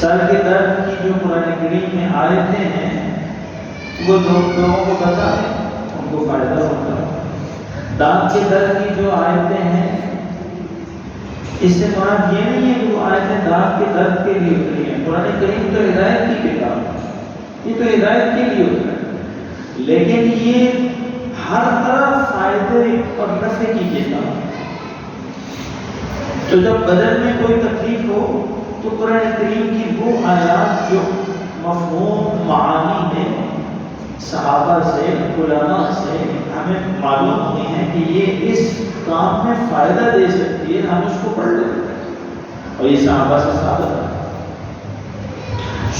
سر کے درد کی جو قرآن کریم میں آیتیں ہیں وہ لوگوں کو پتہ ہے، ان کو فائدہ ہوتا ہے۔ دانت کے درد کی جو آیتیں ہیں اس سے مراد یہ نہیں ہے کہ وہ آیتیں دانت کے درد کے لیے اتری ہیں۔ قرآن کریم تو ہدایت کی کتاب ہے، یہ تو ہدایت کے لیے اترا ہے، لیکن یہ ہر طرح فائدے اور نفع کی کتاب ہے۔ تو جب بدن میں کوئی تکلیف ہو تو قرآن کریم کی وہ آیات جو مفہوم معانی میں صحابہ سے، علماء سے ہمیں معلوم ہوئی ہیں کہ یہ اس کام میں فائدہ دے سکتی ہے، ہم اس کو پڑھ لیتے ہیں، اور یہ صحابہ سے ثابت ہے۔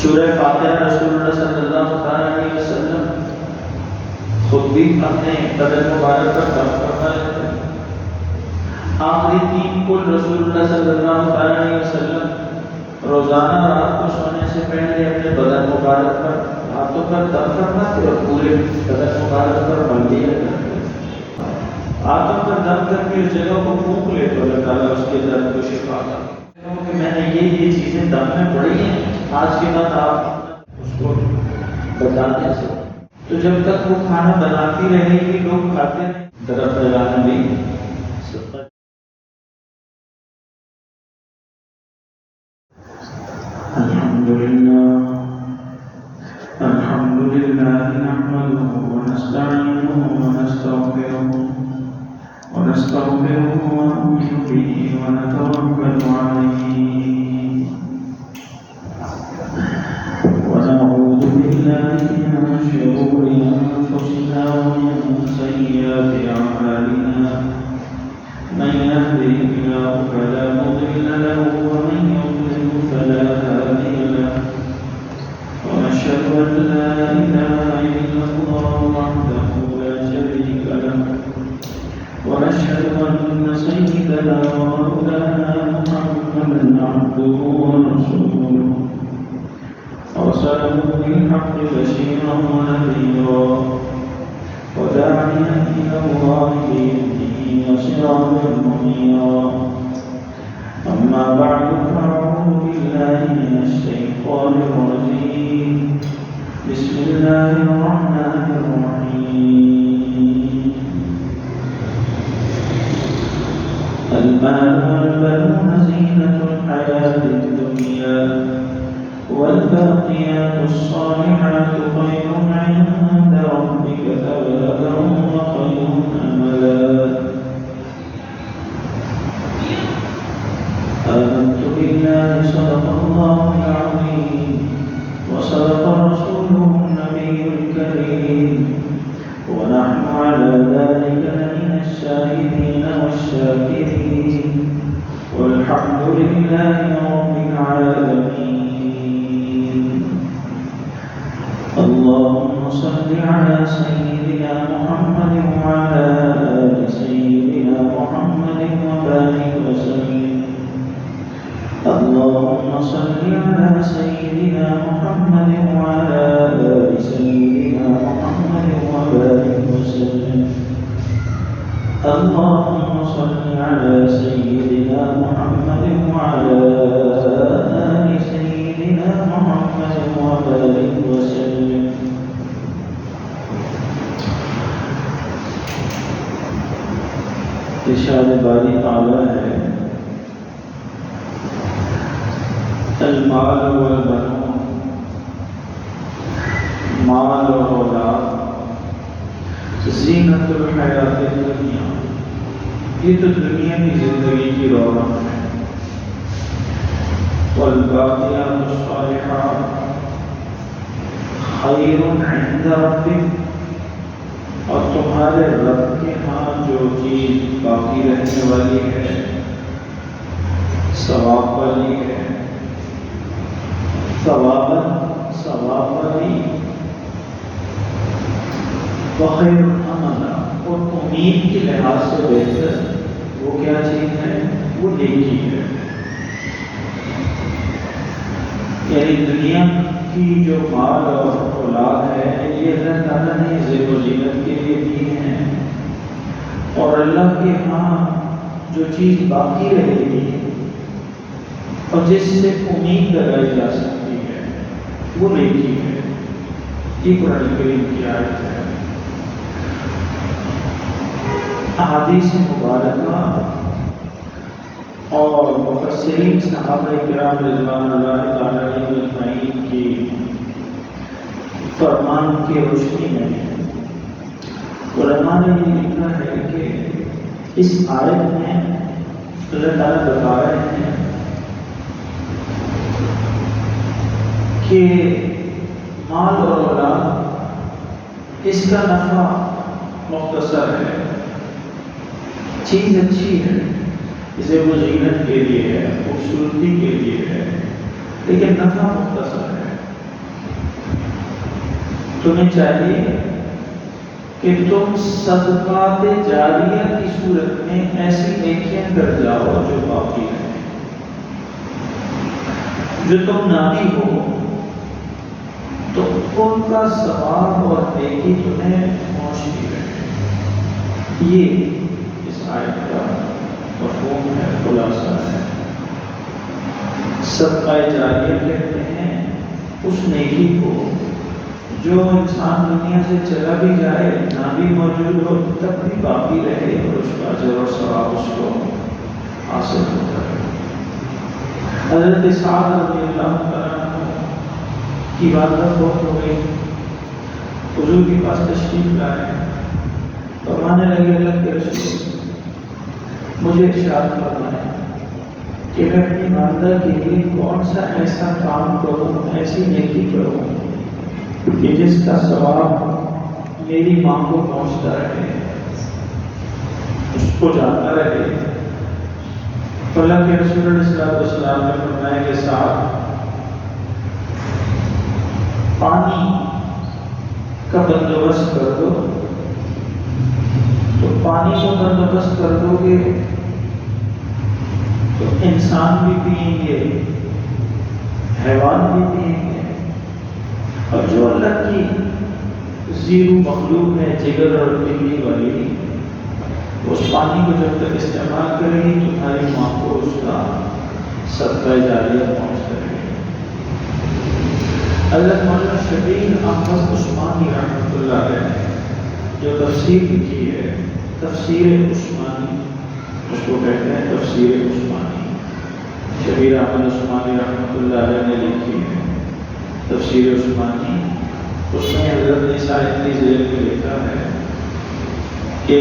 سورہ فاتحہ رسول اللہ صلی اللہ علیہ وسلم خود بھی اپنے بدن مبارک پر دم کرتا ہے۔ آخری 3 کل رسول اللہ صلی اللہ علیہ وسلم روزانہ رات کو سونے سے پہلے اپنے بدن مبارک پر ہاتھوں پر دم فرماتے اور پورے بدن مبارک پر ملتی کرتے، ہاتھوں پر دم کر کے اس جگہ کو پھونک لے تو اللہ تعالیٰ اس کے درد کو شفا کرتا ہے۔ کہ میں نے یہ چیزیں دم میں پڑھی ہیں، آج کے بعد آپ اس کو بتاتے ہیں۔ تو جب تک وہ کھانا بناتی رہے گی، لوگ کھاتے ہیں، درخت لگانا بھی صدقہ۔ الحمد لله نحمده ونستعينه ونستغفره ونؤمن به ونتوكل عليه ونعوذ بالله من شرور أنفسنا ومن سيئات أعمالنا، من يهده الله فلا مضل له ومن يضلل فلا هادي له، ونشهد أن لا إله إلا الله وحده لا شريك له، ونشهد أن سيدنا ومولانا محمدا عبده ورسوله، أرسله بالحق بشيرا ونذيرا وداعيا إلى الله بإذنه وسراجا منيرا. أما بعد فأعوذ بالله من الشيطان الرجيم. بسم الله الرحمن الرحيم. المال والبنون زينة الحياة الدنيا والباقيات الصالحات خير عند ربك ثوابا وخير أملا. آمنت بالله صدق الله العظيم وصدق رسوله النبي الكريم، ونحن على ذلك لمن الشاهدين والشاكرين، والحمد لله رب العالمين. اللهم صل على سيدنا محمد وعلى آل سيدنا محمد وبارك وسلم. اللهم صل على سيدنا محمد وعلى آل سيدنا محمد وبارك وسلم. اللهم صل على سيدنا محمد وعلى آل سيدنا محمد وبارك وسلم. ارشاد باری تعالی ہے، المال والبنون، مال و اولاد زینت الحیات الدنیا، یہ تو دنیا کی زندگی کی رونق ہے. والباقیات الصالحات خیر عند ربک، اور تمہارے رب کے ہاں جو چیز باقی رہنے والی ہے، ثواب والی ہے، ثواب والی، وخیر عملا، اور امید کے لحاظ سے بہتر وہ کیا چیز ہے؟ وہ نیکی ہے. یعنی دنیا کی جو مال اور اولاد ہے یہ اللہ تعالیٰ نے زیب و زینت کے لیے دی ہیں، اور اللہ کے ہاں جو چیز باقی رہے گی اور جس سے امید لگائی جا سکتی ہے وہ نیکی ہے. یہ قرآن کریم کی آیت ہے. احادیث مبارکہ اور مفسرین صحابہ کرام رضوان اللہ تعالی علیہم اجمعین کی فرمان کی روشنی میں علماء نے یہ لکھا ہے کہ اس آیت میں اللہ تعالیٰ بتا رہے ہیں کہ مال اور اولاد اس کا نفع مختصر ہے. چیز اچھی ہے، اسے وہ زینت کے لیے ہے، خوبصورتی کے لیے ہے، لیکن نفع مختصر ہے. تمہیں چاہیے کہ تم صدقات جاریہ کی صورت میں ایسی نیکیاں کر جاؤ جو باقی ہیں، جو تم نامی ہو تو ان کا ثواب اور نیکی تمہیں پہنچتی رہے. یہ اس آیت کا مفہوم ہے، خلاصہ ہے. صدقہ جاریہ کہتے ہیں اس نیکی کو جو انسان دنیا سے چلا بھی جائے، نہ بھی موجود ہو تب بھی باقی رہے اور اس کا اجر اور ثواب اس کو حاصل ہوتا ہے. حضرت سعد رضی اللہ تعالیٰ کی والدہ فوت ہو گئی. حضور کے پاس تشریف لائے، فرمانے لگے اللہ کے رسول مجھے ارشاد فرمائے کہ میں اپنی والدہ کے لیے کون سا ایسا کام کروں، ایسی نیکی کروں کہ جس کا ثواب میری ماں کو پہنچتا رہے، اس کو جاتا رہے. اللہ کے رسول علیہ السلام نے فرمایا کہ ساتھ پانی کا بندوبست کر دو. تو پانی کا بندوبست کر دو گے تو انسان بھی پئیں گے، حیوان بھی پئیں گے، اور جو اللہ کی زیرو مخلوق ہے جگر اور دلی والی، اس پانی کو جب تک استعمال کرے گی تمہاری ماں کو اس کا صدقہ جاریہ پہنچتا رہے. حضرت مولانا شبیر احمد عثمانی رحمۃ اللہ علیہ جو تفسیر لکھی ہے، تفسیر عثمانی اس کو کہتے ہیں، تفسیر عثمانی. شبیر احمد عثمانی رحمۃ اللہ علیہ نے لکھی ہے تفسیر عثمانی. اس میں حضرت نے اس آیت کی ذیل میں لکھا ہے کہ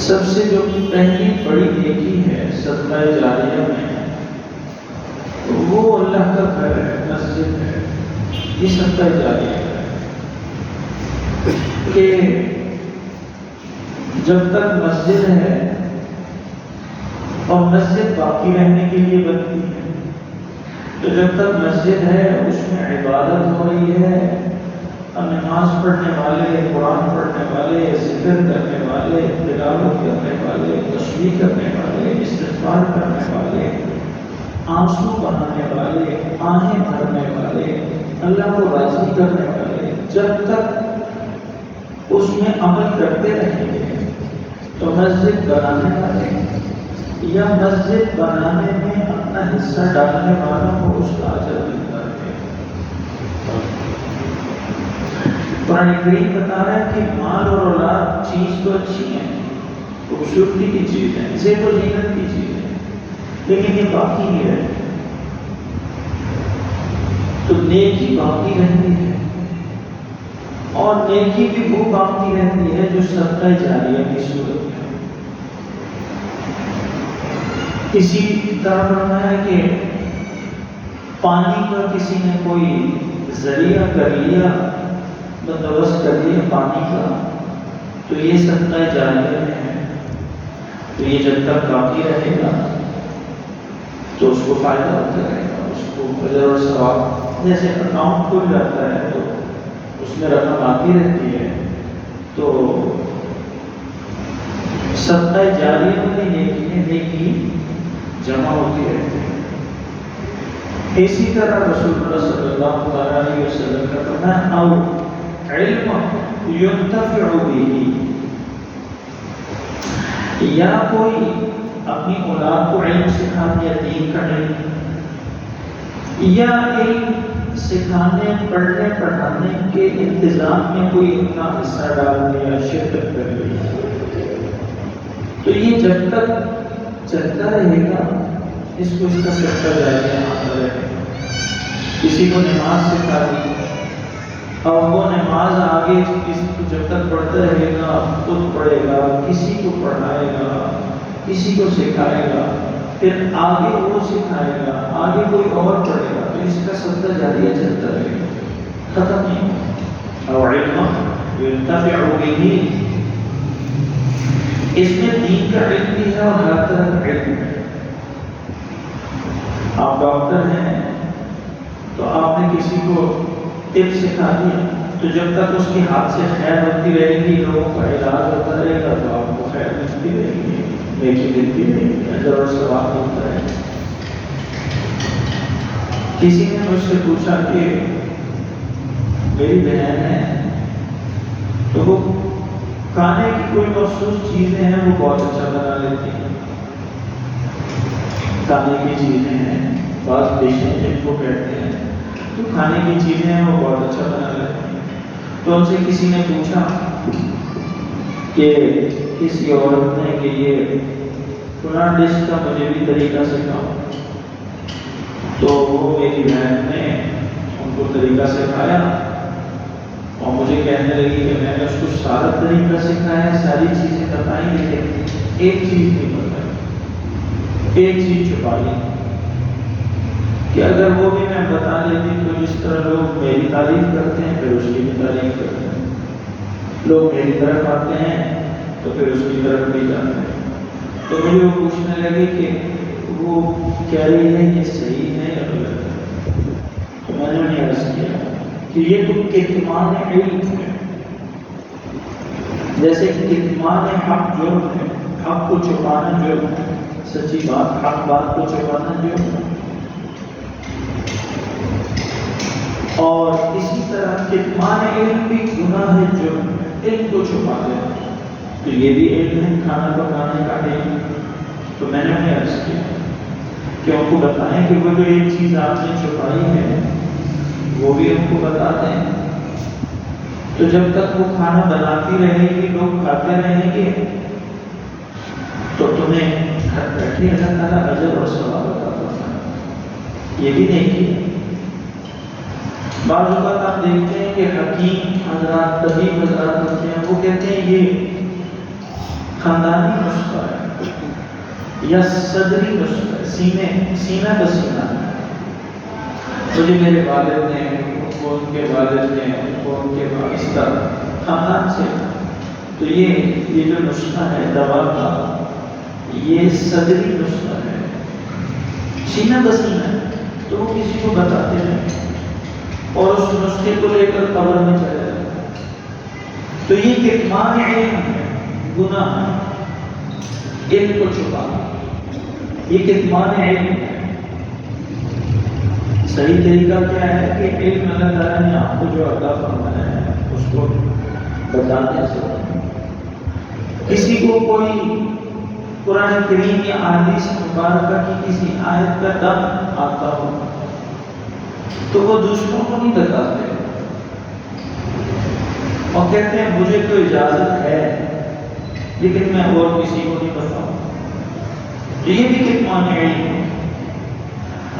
سب سے جو پہلی بڑی نیکی ہے صدقہ جاریہ میں، وہ اللہ کا گھر ہے، مسجد ہے. یہ صدقہ جاریہ ہے کہ جب تک مسجد ہے اور مسجد باقی رہنے کے لیے بنتی ہے، تو جب تک مسجد ہے اس میں عبادت ہو رہی ہے، نماز پڑھنے والے، قرآن پڑھنے والے، ذکر کرنے والے، تلاوت کرنے والے، تسبیح کرنے والے، استغفار کرنے والے، آنسو بہانے والے، آہیں بھرنے والے، اللہ کو راضی کرنے والے، جب تک اس میں عمل کرتے رہیں گے تو مسجد بنانے والے یا مسجد بنانے میں اپنا حصہ ڈالنے والوں کو اس کا اجر ملتا ہے. قرآن کریم بتا رہا ہے کہ مال اور اولاد چیز تو اچھی ہے، خوبصورتی کی چیز ہے، زیب و زینت کی چیز ہے، لیکن یہ باقی نہیں رہتی. تو نیکی باقی رہتی ہے، اور نیکی بھی وہ باقی رہتی ہے جو صدقہ جاریہ کی صورت میں. اسی طرح فرمایا کہ پانی کا کسی نے کوئی ذریعہ کر لیا، بندوبست کر لیا پانی کا، تو یہ صدقہ جاریہ میں ہے. تو یہ جب تک باقی رہے گا تو اس کو فائدہ ہوتا رہے گا، اس کو اجر اور ثواب. جیسے اکاؤنٹ کھل جاتا ہے تو اس میں رقم آتی رہتی ہے، تو صدقہ جاریہ میں نیکی جمع ہوتی رہتی ہے. اسی طرح رسول اللہ صلی اللہ علیہ وسلم کا فرمان او علم ينتفع به، یا کوئی اپنی اولاد کو علم سکھانے یا دین کا علم، یا علم سکھانے پڑھنے پڑھانے کے انتظام میں کوئی اپنا حصہ ڈال دیا، شرکت کر لی، تو یہ جب تک چلتا رہے گا اس کو اس کا سلسلہ جاری آتا رہے گا۔ کسی کو نماز سکھا دی اور وہ نماز آگے کسی کو جب تک پڑھتا رہے گا خود پڑھے گا، کسی کو پڑھائے گا، کسی کو سکھائے گا، پھر آگے وہ سکھائے گا، آگے کوئی اور پڑھے گا، تو اس کا سلسلہ جاری چلتا رہے گا، ختم نہیں ہوگا۔ اور علم ينتفع به، اس میں دین کا علم بھی ہے اور ہر طرح کا علم ہے۔ آپ ڈاکٹر ہیں تو آپ نے کسی کو طب سکھا دیا، تو جب تک اس کے ہاتھ سے خیر ہوتی رہے گی، لوگوں کا علاج ہوتا رہے گا، تو آپ کو خیر ملتی رہے گی، نیکی ملتی رہے گی، اجر اور ثواب ملتا رہے گا۔ کسی نے مجھ سے پوچھا کہ میری بہن ہے تو وہ کھانے کی کوئی مخصوص چیزیں ہیں وہ بہت اچھا بنا لیتی ہیں، کھانے کی چیزیں ہیں، بعض ڈشیں جن کو کہتے ہیں، تو کھانے کی چیزیں ہیں وہ بہت اچھا بنا لیتی ہیں۔ تو ان سے کسی نے پوچھا کہ کسی عورت نے کہ یہ فلاں ڈش کا مجھے بھی طریقہ سکھاؤ، تو وہ میری بہن نے ان کو طریقہ سکھایا اور مجھے کہنے لگی کہ میں نے اس کو سارا طریقہ سکھایا، ساری چیزیں بتائیں، لیکن ایک چیز نہیں بتائی، ایک چیز چھپائی کہ اگر وہ بھی میں بتا لیتی تو جس طرح لوگ میری تعریف کرتے ہیں پھر اس کی بھی تعریف کرتے ہیں، لوگ میری طرف آتے ہیں تو پھر اس کی طرف بھی جاتے ہیں۔ تو مجھے وہ پوچھنے لگے کہ وہ کہہ رہی ہے یہ صحیح ہے یا غلط ہے، تو میں نے انہیں عرض کیا کہ یہ تو کتمان علم ہے، جیسے کتمان حق جرم ہے، حق کو چھپانا جرم ہے، سچی بات حق بات کو چھپانا جرم ہے، اور اسی طرح کتمان علم بھی گناہ ہے، جرم ہے، علم کو چھپا دینا، تو یہ بھی علم ہے، کھانا پکانے کا علم۔ تو میں نے انہیں عرض کیا کہ ان کو بتائیں کہ وہ جو ایک چیز آپ نے چھپائی ہے وہ بھی ان کو بتا دیں، تو جب تک وہ کھانا بناتی رہے گی، لوگ کھاتے رہیں گے، تو تمہیں گھر بیٹھے اللہ تعالیٰ اجر اور ثواب عطا فرمائے۔ یہ بھی نہیں کیا۔ بعض اوقات آپ دیکھتے ہیں کہ حکیم حضرات، طبیب حضرات ہوتے ہیں، وہ کہتے ہیں یہ خاندانی نسخہ ہے یا صدری نسخہ ہے، سینہ بسینہ۔ مجھے میرے والد نے، ان کو ان کے والد نے، ان کو ان کے اس طرح خاندان سے، تو یہ جو نسخہ ہے دوا کا، یہ صدری نسخہ ہے، سینہ بسینہ ہے، تو وہ کسی کو بتاتے ہیں اور اس نسخے کو لے کر قبر میں چلے جاتے ہیں، تو یہ کتمان علم ہے، گناہ ہے، علم کو چھپانا، یہ کتمان علم ہے۔ صحیح طریقہ کیا ہے کہ علم اللہ تعالیٰ نے آپ کو جو عطا فرمایا ہے اس کو بتانے سے، کسی کو کوئی قرآن کریم یا احادیث مبارکہ کی کسی آیت کا دم آتا ہو تو وہ دوسروں کو نہیں بتاتے اور کہتے ہیں مجھے تو اجازت ہے لیکن میں اور کسی کو نہیں بتاؤں، تو یہ بھی کتمان علم ہے۔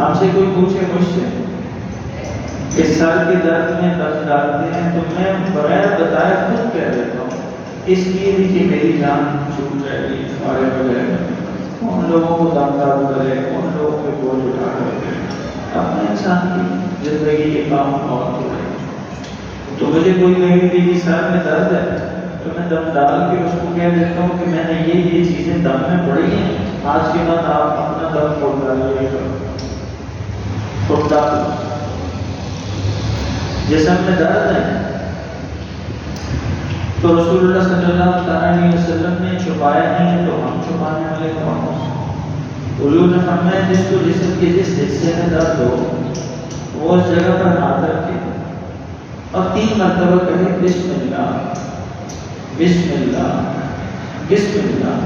آپ سے کوئی پوچھے مجھ سے کہ سر کے درد میں دم ڈالتے ہیں تو میں بغیر بتائے خود کہہ دیتا ہوں، اس لیے بھی کہ میری جان چھوٹ جائے گی، فارغ ہو جائے گا، ان لوگوں کو دم ڈال کرے، ان لوگوں پہ بوجھ اٹھا کر اپنے انسان کی زندگی کے کام اور ہو رہے۔ تو مجھے کوئی کہے کہ سر میں درد ہے تو میں دم ڈال کے اس کو کہہ دیتا ہوں کہ میں نے یہ چیزیں دم میں پڑی ہیں، آج کے بعد آپ اپنا دم پھوڑ ڈالیے گا، پھوڑ ڈال۔ جسم میں درد ہے تو رسول اللہ صلی اللہ علیہ وسلم نے چھپایا نہیں تو ہم چھپانے والے کون ہیں؟ حضور نے فرمایا جس کو جسم کے جس حصے میں درد ہو وہ اس جگہ پر ہاتھ رکھے اور 3 مرتبہ کہے بسم اللہ بسم اللہ بسم اللہ،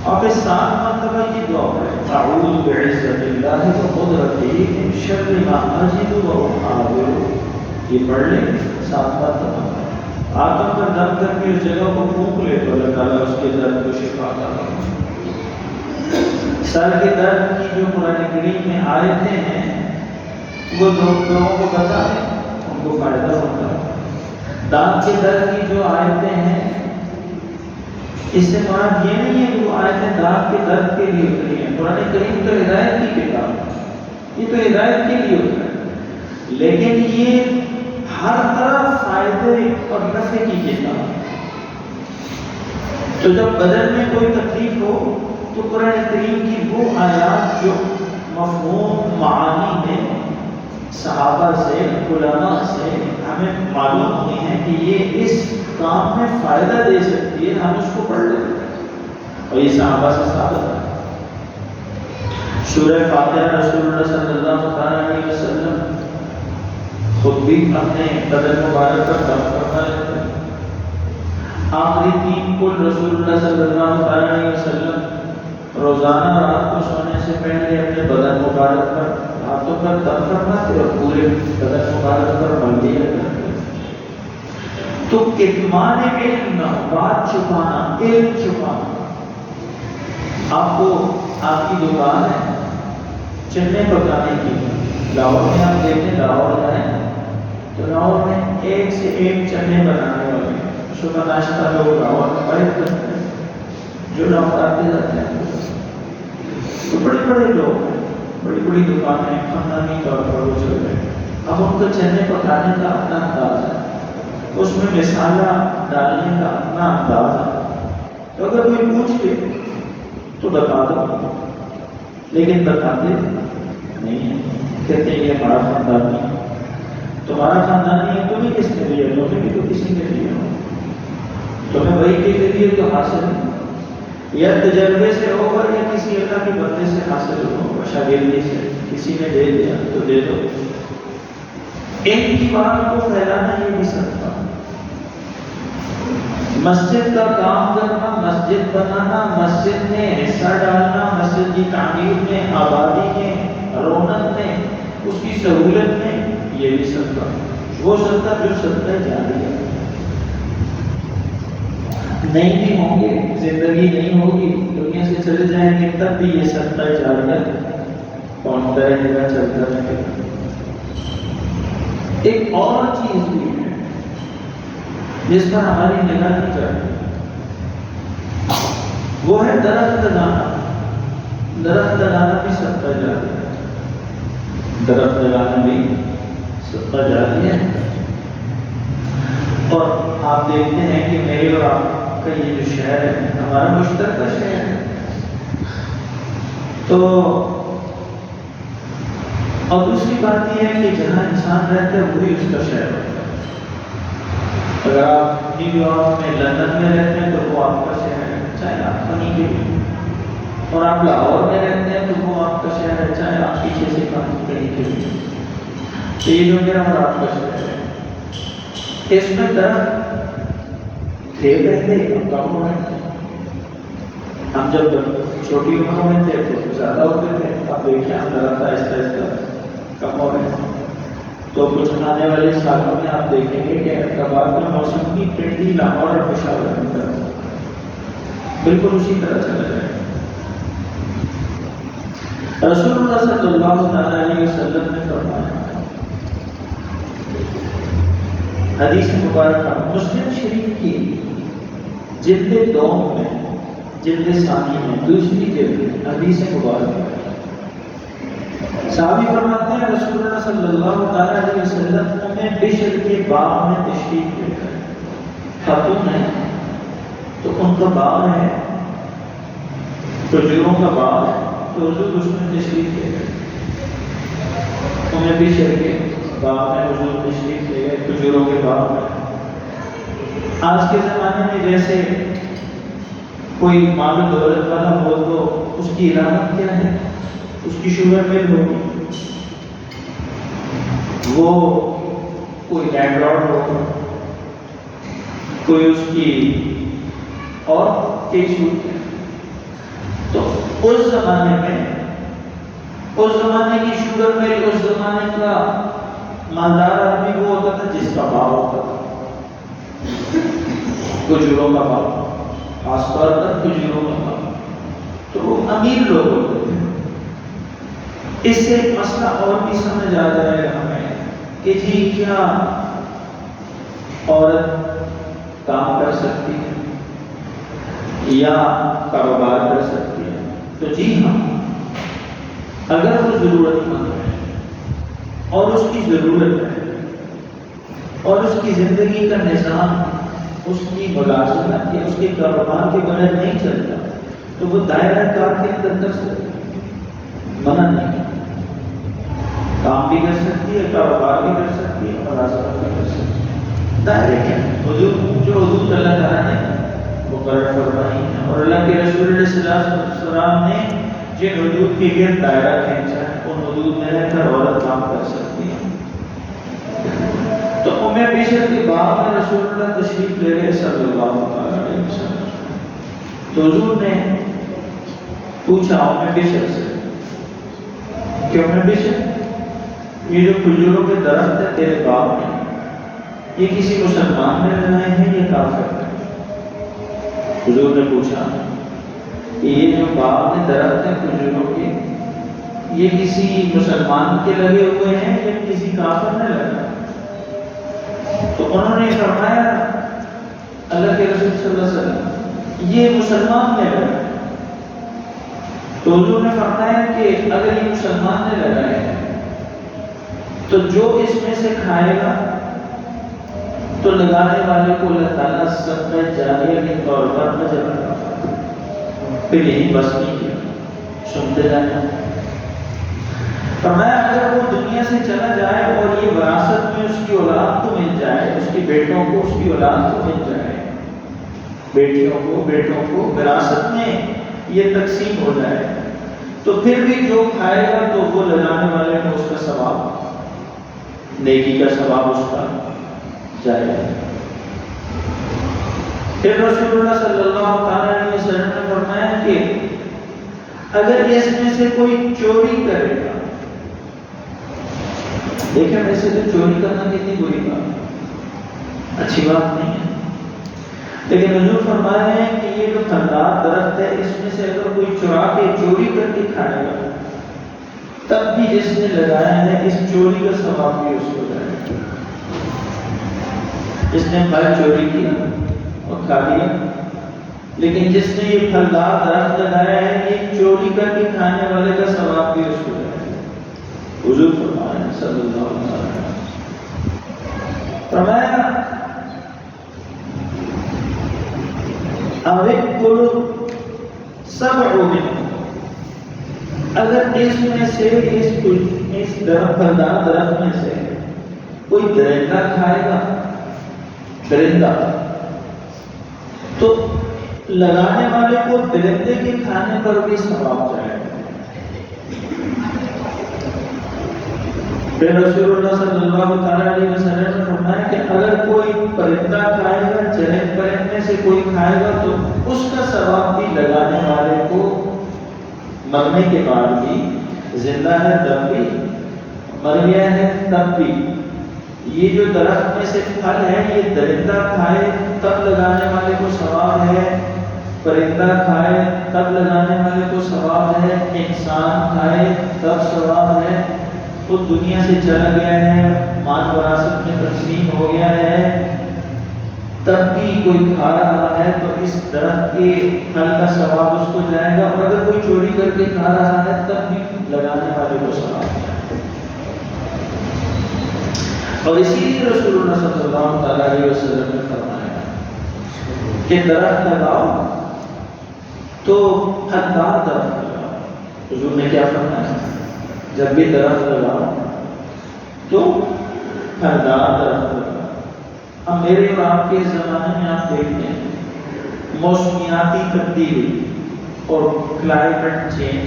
آپ اس 7 مرتبہ کی دعا پڑھیں، اعوذ بعزت اللہ وقدرتہ من شر ما اجد واحاذر، یہ پڑھ لیں 7 مرتبہ۔ آنکھوں پر دم کر کے اس جگہ کو پھونک لے تو اللہ تعالیٰ اس کے درد کو شفا عطا کرے۔ سر کے درد کی جو قرآن کریم میں آیتیں ہیں وہ لوگوں کو پتہ ہے، ان کو فائدہ ہوتا ہے۔ دانت کے درد کی جو آیتیں ہیں، اس سے مراد یہ نہیں ہے کہ وہ آیتیں دانت کے درد کے لیے اتری ہیں۔ قرآن کریم تو ہدایت کی کتاب ہے، یہ تو ہدایت کے لیے اترا ہے، لیکن یہ ہر طرح فائدے اور نفع کی کتاب ہے۔ تو جب بدن میں کوئی تکلیف ہو تو قرآن کریم کی وہ آیات جو مفہوم معانی میں صحابہ سے، علماء سے ہمیں معلوم ہوئی ہیں کہ یہ اس کام میں فائدہ دے سکتی ہے، ہم اس کو پڑھ لیتے ہیں، اور یہ صحابہ سے ثابت ہے۔ سورہ فاتحہ رسول اللہ صلی اللہ علیہ وسلم خود بھی اپنے بدن مبارک پر دم فرما لیتے ہیں۔ آخری 3 قل رسول اللہ صلی اللہ علیہ وسلم روزانہ رات کو سونے سے پہلے اپنے بدن مبارک پر ہاتھوں پر دم فرماتے اور پورے بدن مبارک پر مل دیا کرتے۔ تو کتمان علم نہ، بات چھپانا، علم چھپانا۔ آپ کو آپ کی دکان ہے چنے پکانے کی، لاہور میں آپ دیکھیں، لاہور جائیں تو لاہور میں ایک سے ایک چنے بنانے والے، صبح ناشتہ لوگ لاہور میں بڑے کرتے ہیں، جو لاہور آتے جاتے ہیں تو بڑے بڑے لوگ ہیں، بڑی بڑی دکانیں خاندانی طور پر وہ چل رہے ہیں۔ اب ان کو چنے پکانے کا اپنا انداز ہے، اس میں مسالہ ڈالنے کا اپنا انداز ہے، تو اگر کوئی پوچھ لے تو بتا دو، لیکن بتاتے نہیں ہیں، کہتے ہیں یہ ہمارا خاندانی ہے۔ تمہارا خاندانی ہے، تمہیں کس نے دیا؟ تمہیں بھی تو کسی نے دیا، تمہیں وہی کے ذریعے تو حاصل ہے، یا تجربے سے ہوگا یا کسی اللہ کے بندے سے حاصل ہوگا، شاگردی سے کسی نے دے دیا تو دے دو۔ ان کی بات کو پھیلانا یہ بھی سکتا، مسجد کا کام کرنا، مسجد بنانا، مسجد میں حصہ ڈالنا، مسجد کی تعمیر میں، آبادی میں، رونق میں، اس کی سہولت میں، یہ بھی صدقہ، وہ صدقہ جو صدقہ جاریہ ہے۔ نہیں بھی ہوں گے، زندگی نہیں ہوگی، دنیا سے چلے جائیں گے، تب بھی یہ صدقہ جاریہ پہنچتا رہے گا، چلتا رہے گا۔ ایک اور چیز بھی ہے جس پر ہماری نگاہ نہیں جاتی، وہ ہے درخت لگانا۔ درخت لگانا بھی صدقہ جاریہ ہے، درخت لگانا بھی صدقہ جاریہ ہے۔ اور آپ دیکھتے ہیں کہ میرے اور آپ کا یہ جو شہر ہے ہمارا مشترکہ شہر ہے، تو اور دوسری بات یہ ہے کہ جہاں انسان رہتا ہے وہی اس کا شہر ہوتا ہے۔ اگر آپ نیو یارک میں، لندن میں رہتے ہیں تو وہ آپ کا شہر ہے، چاہے آپ کہیں کے بھی، اور آپ لاہور میں رہتے ہیں تو وہ آپ کا شہر ہے، چاہے آپ پیچھے سے کہیں کے بھی۔ تو یہ جو میرا اور آپ کا شہر ہے، اس میں درخت تھے پہلے، اب کم ہو رہے ہیں۔ ہم جب چھوٹی عمر میں تھے تو زیادہ ہوتے تھے، اب دیکھیں ہم درخت آہستہ آہستہ کم ہو رہے ہیں۔ تو کچھ آنے والے سالوں میں آپ دیکھیں گے کہ کباب کے موسم کی ٹھنڈی لاہور اور پشاور کی طرف بالکل اسی طرح چلا جائے۔ رسول اللہ صلی اللہ علیہ وسلم نے فرمایا، حدیث مبارکہ مسلم شریف کی جلد 2 میں، جلد ثانی میں، دوسری جلد، حدیث مبارکہ صحابی فرماتے ہیں رسول اللہ صلی اللہ علیہ وسلم ہمیں بشر کے باغ میں تشریف لے گئے۔ خاتون ہے تو ان کا باغ ہے، کھجوروں کا باغ ہے، تو حضور اس میں تشریف لے گئے۔ ہمیں بشر کے باغ میں حضور تشریف لے گئے، کھجوروں کے باغ میں۔ آج کے زمانے میں جیسے کوئی مال و دولت والا ہو تو اس کی علامت کیا ہے؟ اس کی شوگر مل ہوگی، وہ کوئی لینڈ لارڈ ہوگا، کوئی اس کی اور کئی صورتیں۔ اس زمانے کی شوگر مل، اس زمانے کا مالدار آدمی وہ ہوتا تھا جس کا باپ ہوتا تھا، کھجوروں کا باپ، خاص طور پر کھجوروں کا باپ، تو وہ امیر لوگ ہوتے تھے۔ اس سے ایک مسئلہ اور بھی سمجھ آ جائے گا ہمیں کہ جی کیا عورت کام کر سکتی ہے یا کاروبار کر سکتی ہے؟ تو جی ہاں، اگر وہ ضرورت مند ہے اور اس کی ضرورت ہے اور اس کی زندگی کا نظام اس کی ملازمت یا اس کے کاروبار کے بغیر نہیں چلتا تو وہ دائرہ کار کے اندر کر سکتی ہے، منع نہیں، کام بھی کر سکتی ہے، کاروبار بھی کر سکتی ہے، ملازمت بھی کر سکتی ہے، دائرے کے جو حدود اللہ تعالیٰ نے مقرر فرمائی ہے اور اللہ کے رسول علیہ السلام نے جن حدود کے گرد دائرہ کھینچا ہے ان حدود میں رہ کر عورت کام کر سکتی ہے۔ تو ام بشر کے باپ میں رسول اللہ تشریف لے گئے صلی اللہ علیہ وسلم، تو حضور نے پوچھا ام بشر سے کہ ام بشر، یہ جو کھجوروں کے درخت ہے تیرے باپ نے، یہ کسی مسلمان نے لگائے ہیں یا کافر نے؟ حضور نے پوچھا کہ یہ جو باپ نے درخت ہیں کھجوروں کے، یہ کسی مسلمان کے لگے ہوئے ہیں یا کسی کافر نے لگائے؟ تو انہوں نے فرمایا اللہ کے رسول صلی اللہ علیہ وسلم یہ مسلمان نے لگائے۔ تو حضور نے فرمایا کہ اگر یہ مسلمان نے لگائے ہیں تو جو اس میں سے کھائے گا تو لگانے والے کو اللہ تعالیٰ صدقہ جاریہ کے طور پر اجر عطا فرمائے۔ پھر یہی بس نہیں کیا، سنتے جانا۔ فرمایا اگر وہ دنیا سے چلا جائے اور یہ وراثت میں اس کی اولاد کو مل جائے، اس کی بیٹوں کو اس کی اولاد کو مل جائے، بیٹیوں کو بیٹوں کو وراثت میں یہ تقسیم ہو جائے، تو پھر بھی جو کھائے گا تو وہ لگانے والے کو اس کا ثواب، نیکی کا ثواب اس کا جائے گا۔ پھر رسول اللہ صلی اللہ علیہ وسلم نے فرمایا کہ اگر اس میں سے کوئی چوری کرے گا، دیکھیں ویسے تو چوری کرنا کتنی بری بات، اچھی بات نہیں ہے، لیکن حضور فرما رہے ہیں کہ یہ جو پھلدار درخت ہے اس میں سے اگر کوئی چرا کے چوری کر کے کھائے گا تب بھی جس نے لگایا ہے اس چوری کا ثواب بھی اس کو جائے گا۔ جس نے پھل چوری کیا اور کھا لیا، لیکن جس نے یہ پھلدار درخت لگایا ہے یہ چوری کر کے کھانے والے کا ثواب بھی اس کو جائے گا۔ حضور فرمایا صلی اللہ علیہ وسلم، فرمایا اگر اس میں سے اس پھلدار درخت میں سے کوئی درندہ کھائے گا، درندہ، تو لگانے والے کو درندے کے کھانے پر بھی ثواب جائے گا۔ پھر رسول اللہ صلی اللہ علیہ وسلم نے فرمایا کہ اگر کوئی پرندہ کھائے گا، چرند پرندے سے کوئی کھائے گا تو اس کا ثواب بھی لگانے والے کو مرنے کے بعد بھی، زندہ ہے تب بھی، مر گیا ہے تب بھی، یہ جو درخت میں سے پھل ہے یہ درندہ کھائے تب لگانے والے کو ثواب ہے، پرندہ کھائے تب لگانے والے کو ثواب ہے، انسان کھائے تب ثواب ہے، خود دنیا سے چلا گیا ہے، مال وراثت میں تقسیم ہو گیا ہے، تب بھی کوئی کھا رہا ہے تو اس درخت کے پھل کا ثواب اس کو جائے گا، اور اگر کوئی چوری کر کے کھا رہا ہے تب بھی لگانے والے کو ثواب جائے گا۔ اور اسی لیے رسول اللہ صلی اللہ علیہ وسلم نے فرمایا کہ درخت لگاؤ تو پھلدار درخت لگاؤ۔ حضور نے کیا فرمایا؟ جب بھی درخت لگاؤ تو پھلدار درخت لگاؤ۔ اب میرے اور آپ کے زمانے میں آپ دیکھتے ہیں موسمیاتی تبدیلی اور کلائمیٹ چینج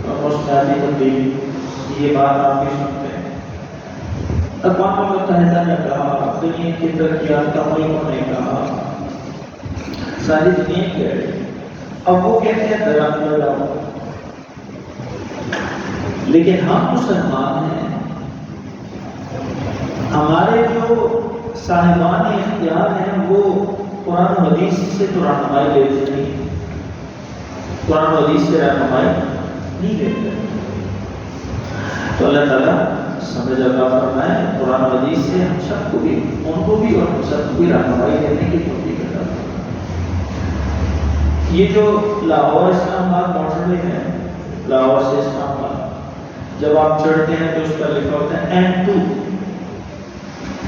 اور موسمیاتی تبدیلی، یہ بات آپ بھی سنتے ہیں۔ اقوام متحدہ نے کہا، دنیا کی ترقیات کا ملکوں نے کہا، ساری دنیا کہہ رہی ہے، اب وہ کہتے ہیں درخت لگاؤ، لیکن ہم مسلمان ہیں، ہمارے جو صاحبان اختیار ہیں وہ قرآن و حدیث سے تو رہنمائی لیتے نہیں، قرآن و حدیث سے رہنمائی نہیں لیتے۔ تو اللہ تعالیٰ سمجھ عطا فرمائے، قرآن و حدیث سے ہم سب کو بھی، ان کو بھی اور ہم سب کو بھی رہنمائی دینے کی توفیق عطا فرمائے۔ یہ جو لاہور اسلام آباد موٹر وے ہے، لاہور سے اسلام آباد جب آپ چڑھتے ہیں تو اس پر لکھا ہوتا ہے N2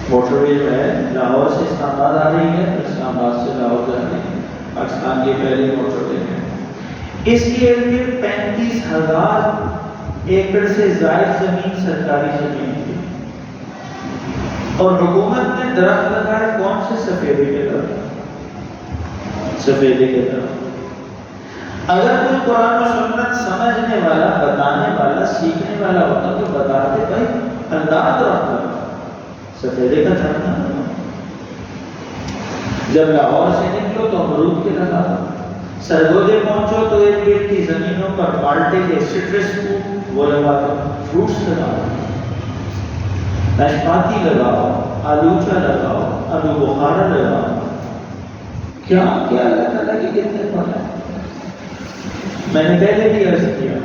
موٹر وے جو ہے لاہور سے اسلام آباد آ رہی ہے، اسلام آباد سے لاہور جا رہی ہے، پاکستان کی پہلی موٹر وے ہے۔ اس کے لیے 35,000 ایکڑ سے زائد زمین سرکاری زمین تھی، اور حکومت نے درخت لگائے کون سے؟ سفیدے کے درخت، سفیدے کے درخت۔ اگر کوئی قرآن و سنت سمجھنے والا، بتانے والا، سیکھنے والا ہوتا تو بتاتے بھائی پھلدار درخت لگا، سفیدے کا درخت نہ لگا۔ جب لاہور سے نکلو تو امرود کے لگا، سرگودے پہنچو تو ایک ایک کی زمینوں پر مالٹے کے سٹرس فروٹ وہ لگا دو، فروٹس لگاؤ، ناشپاتی لگاؤ، آلوچا لگاؤ، آلو بخارا لگاؤ۔ کیا کیا اللہ تعالیٰ کی کتنے پڑھا ہے۔ میں نے پہلے بھی عرض کیا،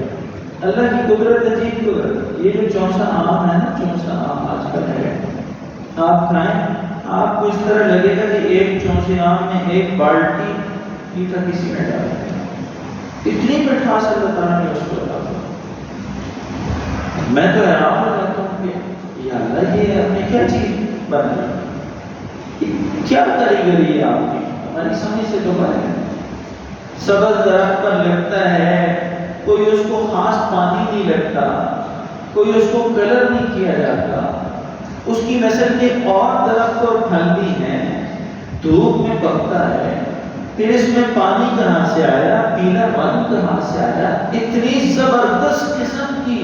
اللہ کی قدرت عجیب قدرت۔ یہ جو چونسا آم ہے نا، چونسا آم آج کل ہے، آپ کھائیں آپ کو اس طرح لگے گا کہ ایک چونسے آم میں ایک بالٹی پیٹا کسی نے ڈالا، اتنی مٹھاس اللہ تعالیٰ نے اس کو عطا کی۔ میں تو حیران ہو جاتا ہوں کہ یا اللہ یہ آپ نے کیا چیز بنائی، کیا کاریگری ہے آپ کی، ہماری سمجھ سے تو باہر ہے۔ سبز درخت پر لگتا ہے، کوئی اس کو خاص پانی نہیں لگتا، کوئی اس کو کلر نہیں کیا جاتا، اس کی نسل کے اور درخت اور پھل بھی ہیں، دھوپ میں پکتا ہے، پھر اس میں پانی کہاں سے آیا، پیلا رنگ کہاں سے آیا، اتنی زبردست قسم کی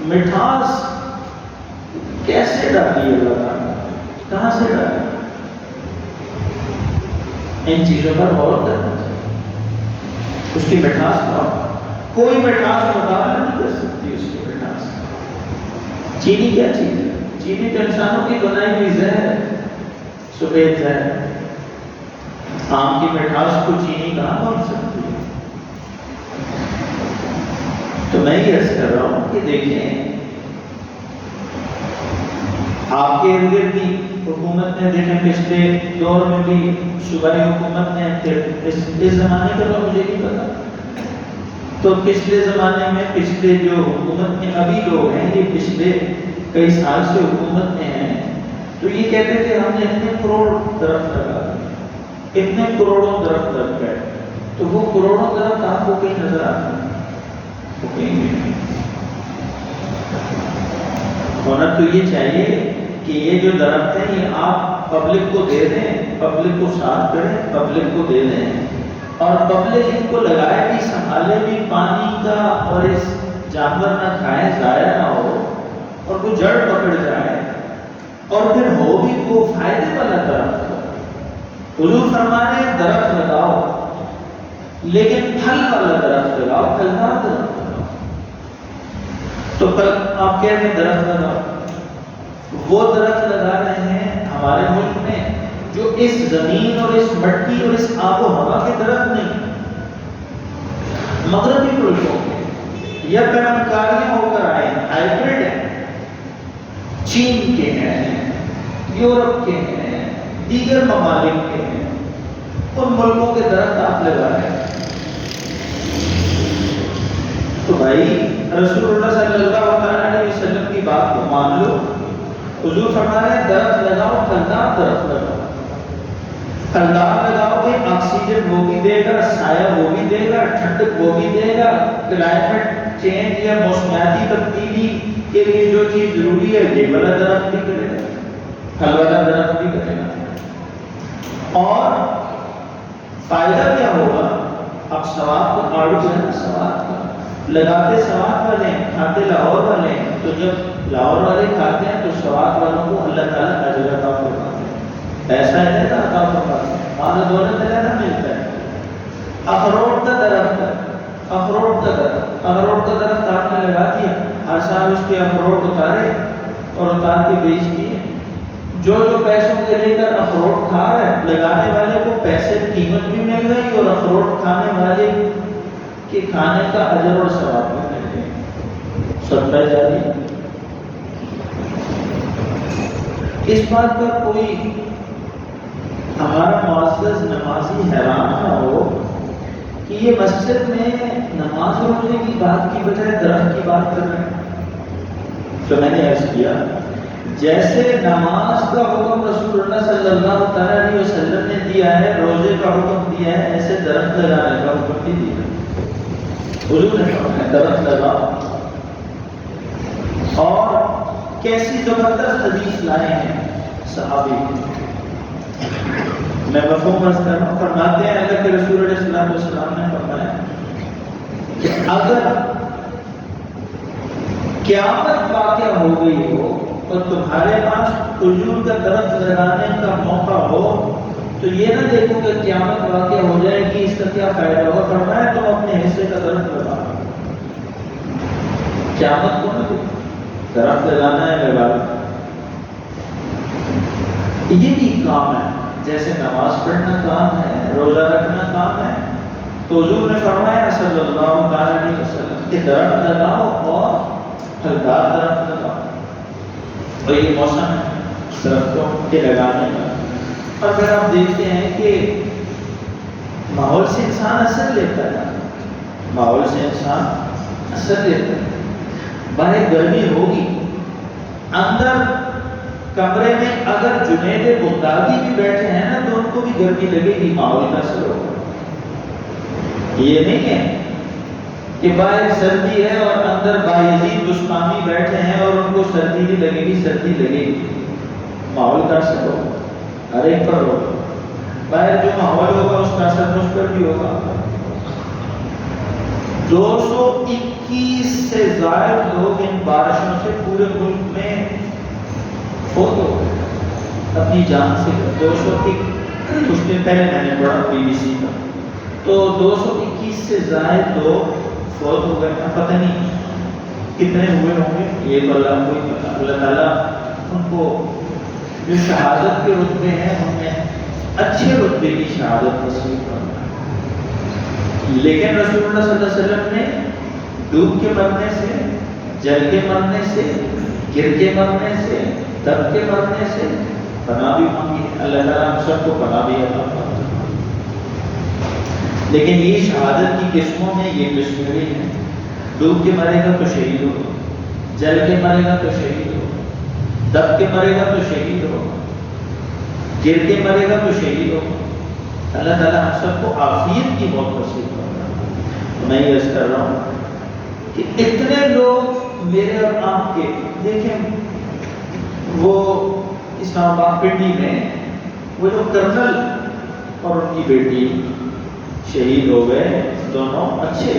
مٹھاس کیسے ڈالی اللہ تعالیٰ، کہاں سے ڈالی؟ ان چیزوں پر غور کرنا چاہیے۔ اس کی مٹھاس کا کوئی مٹھاس مقابلہ نہیں کر سکتی اس کی مٹھاس۔ چینی کیا چیز ہے؟ چینی تو انسانوں کی بنائی ہوئی زہر ہے، سفید زہر۔ آم کی مٹھاس کو چینی کہاں پہنچ سکتی ہے؟ تو میں یہ عرض کر رہا ہوں کہ دیکھیں آپ کے ارد گرد بھی حکومت نے، دیکھیں پچھلے دور میں بھی صوبائی حکومت نے، اس زمانے کا تو مجھے نہیں پتا، تو پچھلے زمانے میں پچھلے جو حکومت میں ابھی لوگ ہیں، یہ پچھلے کئی سال سے حکومت میں ہیں، تو یہ کہتے کہ ہم نے اتنے کروڑ درخت لگا دیے، اتنے کروڑوں درخت لگ گئے، تو وہ کروڑوں درخت آپ کو کہیں نظر آتے ہیں؟ ہونا تو یہ چاہیے کہ یہ جو درخت ہیں یہ آپ پبلک کو دے دیں، پبلک کو ساتھ کریں، پبلک کو دے دیں، اور پبلک ان کو لگائے بھی، سنبھالے بھی، پانی کا، اور اس جانور نہ کھائیں، ضائع نہ ہو، اور وہ جڑ پکڑ جائے، اور پھر ہو بھی وہ فائدے والا درخت ہو۔ حضور فرمانے ہیں درخت لگاؤ لیکن پھل والا درخت لگاؤ، پھلدار درخت لگاؤ۔ تو کل آپ کہتے ہیں درخت لگاؤ، وہ درخت لگا رہے ہیں ہمارے ملک میں جو اس زمین اور اس مٹی اور اس آب و ہوا کے درخت نہیں، مغربی ملکوں کے یا پیمانکاریاں ہو کر آئے ہیں، ہائیبرڈ ہیں، چین کے ہیں، یورپ کے ہیں، دیگر ممالک کے ہیں، ان ملکوں کے درخت آپ لگا رہے ہیں۔ تو بھائی رسول اللہ صلی اللہ علیہ وسلم کی بات کو مان لو۔ حضور فرما رہے ہیں درخت لگاؤ، پھلدار درخت لگاؤ، پھلدار لگاؤ گے آکسیجن وہ بھی دے گا، سایہ وہ بھی دے گا، ٹھنڈک وہ بھی دے گا، کلائمیٹ چینج یا موسمیاتی تبدیلی کے لیے جو چیز ضروری ہے یہ والا درخت بھی کرے گا، پھل والا درخت بھی کرے گا۔ اور فائدہ کیا ہوگا؟ اب ثواب کا آڑو ہے نا، ثواب کا لگاتے ثواب والے ہیں، کھاتے لاہور والے ہیں، تو جب لاہور والے کھاتے ہیں تو ثواب والوں کو اللہ تعالیٰ اجر عطا فرماتے ہیں، پیسہ ہے نا عطا فرماتے ہیں، مال دولت ہے نا ملتا ہے۔ اخروٹ کا درخت ہے، اخروٹ کا درخت آپ نے لگا دیا، سال اس کے اخروٹ اتارے اور اتار کے بیچ دیے. جو پیسوں کے لے کر اخروٹ کھا رہا ہے، لگانے والے کو پیسے قیمت بھی مل گئی اور اخروٹ کھانے والے کے کھانے کا اجر اور ثواب بھی مل گیا. صدقہ جاری. اس بات پر کوئی ہمارا معزز نمازی حیران نہ ہو کہ یہ مسجد میں نماز روزے کی بات کی بجائے درخت کی بات کر رہے ہیں. تو میں نے عرض کیا جیسے نماز کا حکم رسول اللہ صلی اللہ علیہ وسلم نے دیا ہے، روزے کا حکم دیا ہے، ایسے درخت لگانے کا حکم بھی دیا ہے. حضور نے فرمایا درخت لگاؤ. اور کیسی زبردست حدیث لائے ہیں صحابی. میں مفہوم عرض کر رہا ہوں. فرماتے ہیں اللہ کے رسول علیہ السلام نے فرمایا کہ اگر قیامت واقع ہو گئی ہو اور تمہارے پاس کھجور کا درخت لگانے کا موقع ہو تو یہ نہ دیکھو کہ قیامت واقع ہو جائے گی اس کا کیا فائدہ ہوگا. فرمایا تم اپنے حصے کا درخت لگاؤ. قیامت کو نہ دیکھو، درخت لگانا ہے لگانا. یہ بھی کام ہے، جیسے نماز پڑھنا کام ہے، روزہ رکھنا کام ہے. تو حضور نے فرمایا صلی اللہ علیہ وسلم کہ درخت لگاؤ اور پھلدار درخت لگاؤ. اور یہ موسم ہے درختوں کے لگانے کا. اور پھر آپ دیکھتے ہیں کہ ماحول سے انسان اثر لیتا ہے، ماحول سے انسان اثر لیتا ہے. باہر گرمی ہوگی، اندر کمرے میں اگر جنید بغدادی بھی بیٹھے ہیں نا تو ان کو بھی گرمی لگے گی، ماحول کا اثر ہوگا. یہ نہیں ہے کہ باہر سردی ہے اور اندر بایزید بسطامی بیٹھے ہیں اور ان کو سردی نہیں لگے گی. سردی لگے گی، ماحول کا اثر ہوگا، ہر ایک پر ہوگا. باہر جو ماحول ہوگا اس کا اثر مجھ پر بھی ہوگا. 221 سے زائد لوگ ان بارشوں سے پورے ملک میں فوت ہو گئے اپنی جان سے. 221 کچھ دن پہلے میں نے پڑھا BBC کا، تو 221 سے زائد لوگ فوت ہو گئے. پتہ نہیں کتنے ہوئے ہوں گے، یہ اللہ کو ہی پتہ. اللہ تعالیٰ ان کو جو شہادت کے رتبے ہیں ان میں اچھے رتبے کی شہادت نصیب کرنا. لیکن رسول اللہ صلی اللہ علیہ وسلم نے ڈوب کے مرنے سے، جل کے مرنے سے، گر کے مرنے سے، دب کے مرنے سے پناہ بھی مانگی. اللہ تعالیٰ ہم سب کو پناہ بھی عطا فرمائے. لیکن یہ شہادت کی قسموں میں یہ قسم بھی ہے. ڈوب کے مرے گا تو شہید ہوگا، جل کے مرے گا تو شہید ہوگا، دب کے مرے گا تو شہید ہوگا، گر کے مرے گا تو شہید ہوگا. اللہ تعالیٰ ہم سب کو عافیت کی موت نصیب کرنا. میں یہ عرض کر رہا ہوں کہ اتنے لوگ میرے اور آپ کے، دیکھیں وہ اسلام آباد پنڈی میں وہ جو کرنل اور ان کی بیٹی شہید ہو گئے، دونوں اچھے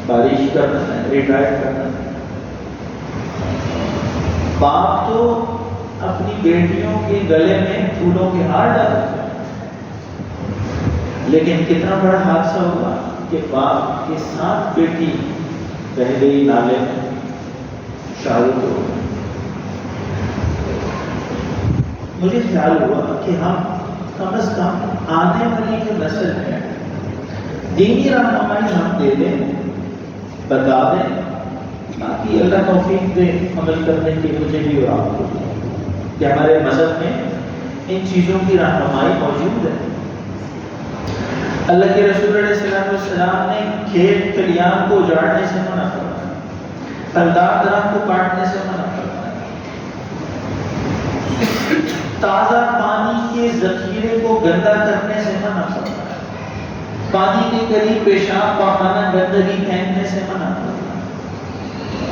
بارش کرنا ہے، ریٹائر کرنا ہے. باپ تو اپنی بیٹیوں کے گلے میں پھولوں کے ہار ڈالتے ہیں، لیکن کتنا بڑا حادثہ ہوا کہ باپ کے ساتھ بیٹی بہہ گئی نالے میں، شہادت ہو گئی. مجھے خیال ہوا کہ ہم کم از کم آنے والی جو نسل ہے دینی رہنمائی ہم دے دیں، بتا دیں، باقی اللہ توفیق دے عمل کرنے کی مجھے بھی اور آپ کو کہ ہمارے مذہب میں ان چیزوں کی رہنمائی موجود ہے. اللہ کے رسول علیہ السلام نے کھیت کھلیان کو اجاڑنے سے منع فرمایا، پھلدار درخت کو کاٹنے سے منع فرمایا، تازہ پانی کے ذخیرے کو گندا کرنے سے منع فرمایا، پانی کے قریب پیشاب پاخانہ گندگی پھینکنے سے منع فرمایا.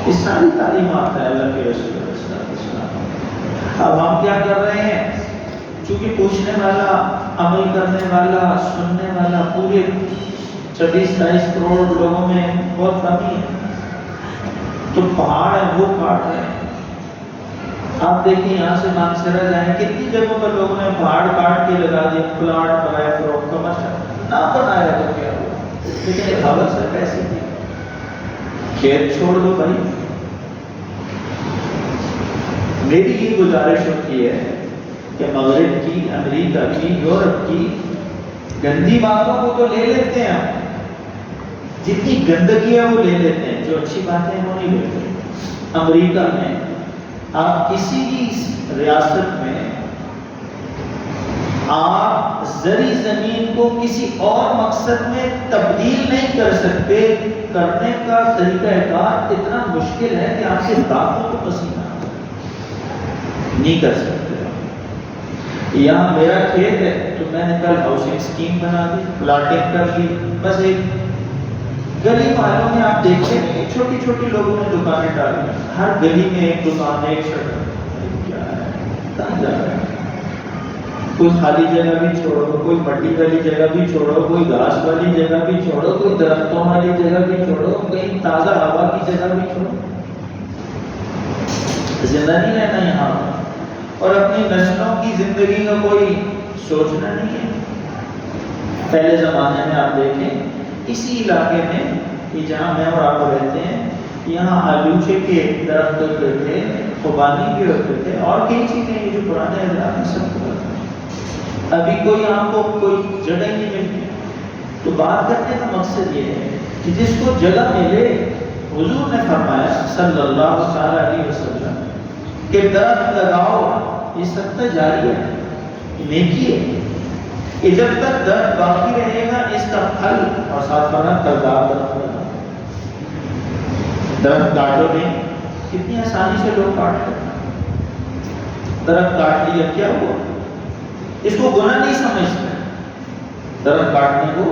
یہ ساری تعلیمات ہے اللہ کے رسول علیہ السلام. اب ہم کیا کر رہے ہیں؟ چونکہ پوچھنے والا، عمل کرنے والا، سننے والا پورے 26-28 کروڑ لوگوں میں بہت کمی ہے، تو پہاڑ ہے وہ کاٹ رہے ہیں. آپ دیکھیں یہاں سے مانسیرا جائیں، کتنی جگہوں پر لوگوں نے پہاڑ کاٹ کے لگا دیا، پلاٹ بنائے، فروخت کا مطلب نہ بنایا تو کیا ہوا، لیکن ایک حوث ہے پیسے کی. کھیت چھوڑ دو بھائی، میری یہ گزارش ہوتی ہے کہ مغرب کی، امریکہ کی، یورپ کی گندی باتوں کو تو لے لیتے ہیں ہم، جتنی گندگی ہے وہ لے لیتے ہیں، جو اچھی باتیں ہیں وہ نہیں لیتے۔ امریکہ میں آپ کسی بھی ریاست میں آپ زرعی زمین کو کسی اور مقصد میں تبدیل نہیں کر سکتے۔ کرنے کا طریقہ کار اتنا مشکل ہے کہ آپ کے دانتوں کو پسینہ نہیں کر سکتے۔ یہاں میرا کھیت ہے تو میں نے کل ہاؤسنگ اسکیم بنا دی، پلاٹنگ کر لی، بس ایک گلی والوں میں آپ دیکھتے ہیں چھوٹی چھوٹی لوگوں نے دکانیں ڈالی، ہر گلی میں ایک دکان، ایک شٹر، کیا ہے کہاں جا رہا ہے؟ کوئی خالی جگہ بھی چھوڑو، کوئی مٹی والی جگہ بھی چھوڑو، کوئی گھاس والی جگہ بھی چھوڑو، کوئی درختوں والی جگہ بھی چھوڑو، کہیں تازہ ہوا کی جگہ بھی چھوڑو۔ زندہ نہیں رہنا یہاں، اور اپنی نسلوں کی زندگی کا کوئی سوچنا نہیں ہے۔ پہلے زمانے میں آپ دیکھیں اسی علاقے میں کہ جہاں میں اور آپ رہتے ہیں، یہاں آلوچے کے درخت ہوتے تھے، خوبانی بھی ہوتے تھے، اور کئی چیزیں یہ جو پرانے حضرات میں سب کو ہوتے ہیں۔ ابھی کوئی آپ کو کوئی جگہ ہی نہیں ملتی۔ تو بات کرنے کا مقصد یہ ہے کہ جس کو جگہ ملے، حضور نے فرمایا صلی اللہ علیہ وسلم کہ درخت لگاؤ، یہ صدقہ جاری ہے، نیکی ہے، کہ جب تک درخت باقی رہے گا اس کا پھل، اور ساتھ فرمایا پھلدار درخت لگاؤ۔ درخت کاٹو نہیں، کتنی آسانی سے لوگ کاٹ لیتے ہیں۔ درخت کاٹ لیا کیا ہوا؟ اس کو گناہ نہیں سمجھتے، درخت کاٹنے کو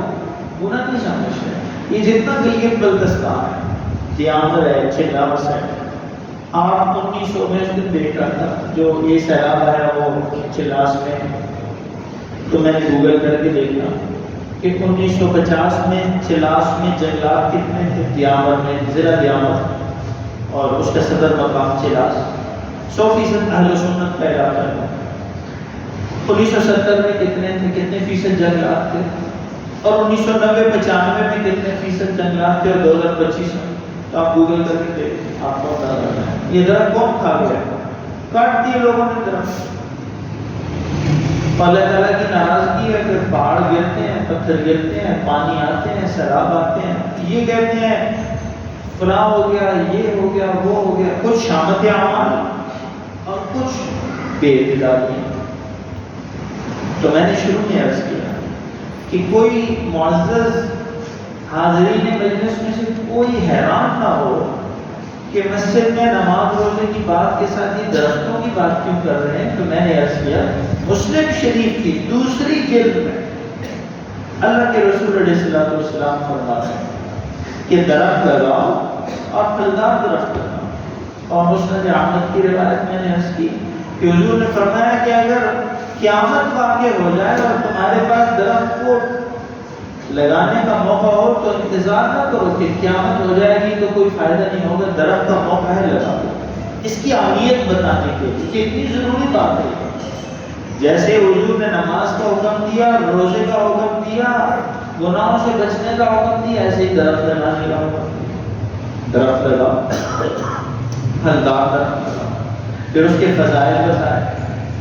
گناہ نہیں سمجھتے۔ یہ جتنا گلیے بلتستان ہے، دیامر ہے، چلاوس ہے، آپ 1900 میں اس دن دیکھ رہا تھا جو یہ سیلاب آیا وہ چلاس میں، تو میں نے گوگل کر کے دیکھا کہ 1950 میں چلاس میں جنگلات کتنے تھے، دیامر میں، ضلع دیامر، اور اس کا صدر مقام چلاس، 100% اہل سنت کا علاقہ ہے۔ 1970 میں کتنے تھے، کتنے فیصد جنگلات تھے، اور 1990-95 میں کتنے فیصد جنگلات تھے، اور 2025 میں، تو آپ گوگل کر کے دیکھیں، آپ کو پتہ چلے گا یہ درخت کون کھا گیا، کاٹ دیے لوگوں نے درخت۔ اللہ تعالیٰ کی ناراضگی ہے، پھر پہاڑ گرتے ہیں، پتھر گرتے ہیں، پانی آتے ہیں، سیلاب آتے ہیں، یہ کہتے ہیں فلاں ہو گیا، یہ ہو گیا، وہ ہو گیا، کچھ شامت اعمال اور کچھ بے اعتدالی۔ تو میں نے شروع میں عرض کیا کہ کوئی معزز حاضرین مجلس میں سے کوئی حیران نہ ہو کہ مسجد میں نماز روزے کی بات کے ساتھ یہ درختوں کی بات کیوں کر رہے ہیں۔ تو میں نے عرض کیا مسلم شریف کی 2 جلد میں اللہ کے رسول علیہ السلام فرماتے ہیں کہ درخت لگاؤ اور پھلدار درخت لگاؤ، اور مسند احمد کی روایت میں نے عرض کی کہ حضور نے فرمایا کہ اگر قیامت واقع ہو جائے اور تمہارے پاس درخت کو لگانے کا موقع ہو تو انتظار نہ کرو کہ قیامت ہو جائے گی تو کوئی فائدہ نہیں ہوگا، درخت کا موقع ہے لگا دو۔ اس کی اہمیت بتانے کے لیے اتنی ضروری بات ہے۔ جیسے حضور نے نماز کا حکم دیا، روزے کا حکم دیا، گناہوں سے بچنے کا حکم دیا، ایسے ہی درخت لگانے کا حکم دیا۔ درخت لگاؤ، پھلدار درخت لگاؤ، پھر اس کے فضائل بتائے۔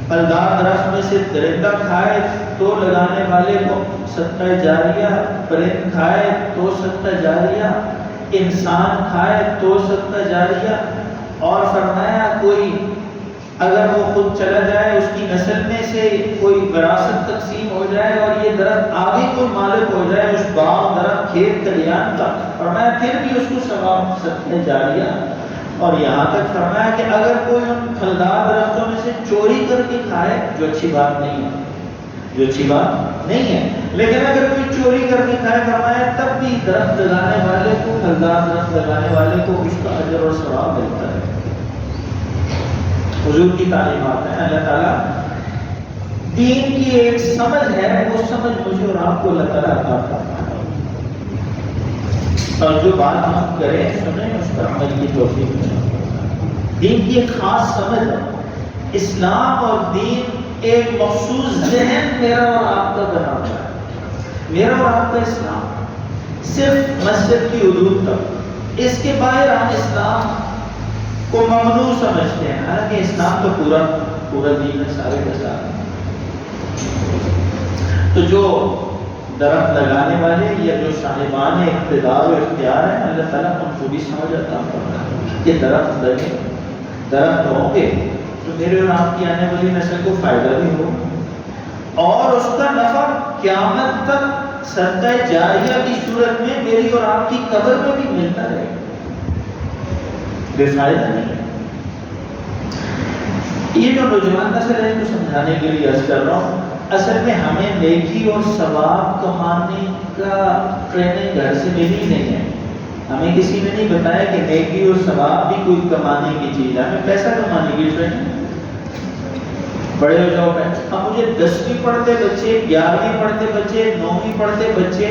پھلدار درخت میں سے درندہ کھائے تو لگانے والے کو صدقہ جاریہ، پرند کھائے تو صدقہ جاریہ، انسان کھائے تو صدقہ جاریہ، اور فرمایا کوئی اگر وہ خود چلا جائے، اس کی نسل میں سے کوئی وراثت تقسیم ہو جائے اور یہ درخت آگے کوئی مالک ہو جائے اس باغ، درخت، کھیت کھلیان کا، فرمایا پھر بھی اس کو ثواب صدقہ جاریہ۔ اور یہاں تک فرمایا کہ اگر کوئی ان پھلدار درختوں میں سے چوری کر کے کھائے، جو اچھی بات نہیں ہے، جو اچھی بات نہیں ہے، لیکن اگر کوئی چوری کر کے کھائے، فرمایا تب بھی درخت لگانے والے کو، پھلدار درخت لگانے والے کو اس کا اجر اور ثواب ملتا ہے۔ حضور کی تعلیمات ہیں، اللہ تعالیٰ دین کی ایک سمجھ ہے، وہ سمجھ مجھے اور آپ کو اللہ تعالیٰ عطا فرمائے، اور جو بات ہم کریں سنیں اس پر عمل کی توفیق ملے۔ دین کی ایک خاص سمجھ ہے، اسلام اور دین ایک مخصوص ذہن میرا اور آپ کا بنا ہوا ہے۔ میرا اور آپ کا اسلام صرف مسجد کی حدود تک، اس کے باہر ہم اسلام کو ممنوع سمجھتے ہیں، حالانکہ اسلام تو پورا دین ہے سارے کے سارے۔ تو جو درخت لگانے والے یا جو صاحبان اقتدار و اختیار ہیں، اللہ تعالیٰ ان کو بھی سمجھ عطا فرمائے کہ درخت لگے، درخت ہوں گے تو میرے اور آپ کی آنے والی نسل کو فائدہ بھی ہو، اور اس کا نفع قیامت تک صدقہ جاریہ کی صورت میں میری اور آپ کی قبر میں بھی ملتا رہے، بے فائدہ نہیں۔ یہ جو نوجوان نسل ہے کو سمجھانے کے لیے عرض کر رہا ہوں، اصل میں ہمیں نیکی اور ثواب کمانے کا ٹریننگ گھر سے ملی نہیں ہے۔ ہمیں کسی نے نہیں بتایا کہ نیکی اور ثواب بھی کوئی کمانے کی چیز ہے، ہمیں پیسہ کمانے کی ٹریننگ۔ بڑے ہو جاؤ اب مجھے 10ویں پڑھتے بچے، 11ویں پڑھتے بچے، 9ویں پڑھتے بچے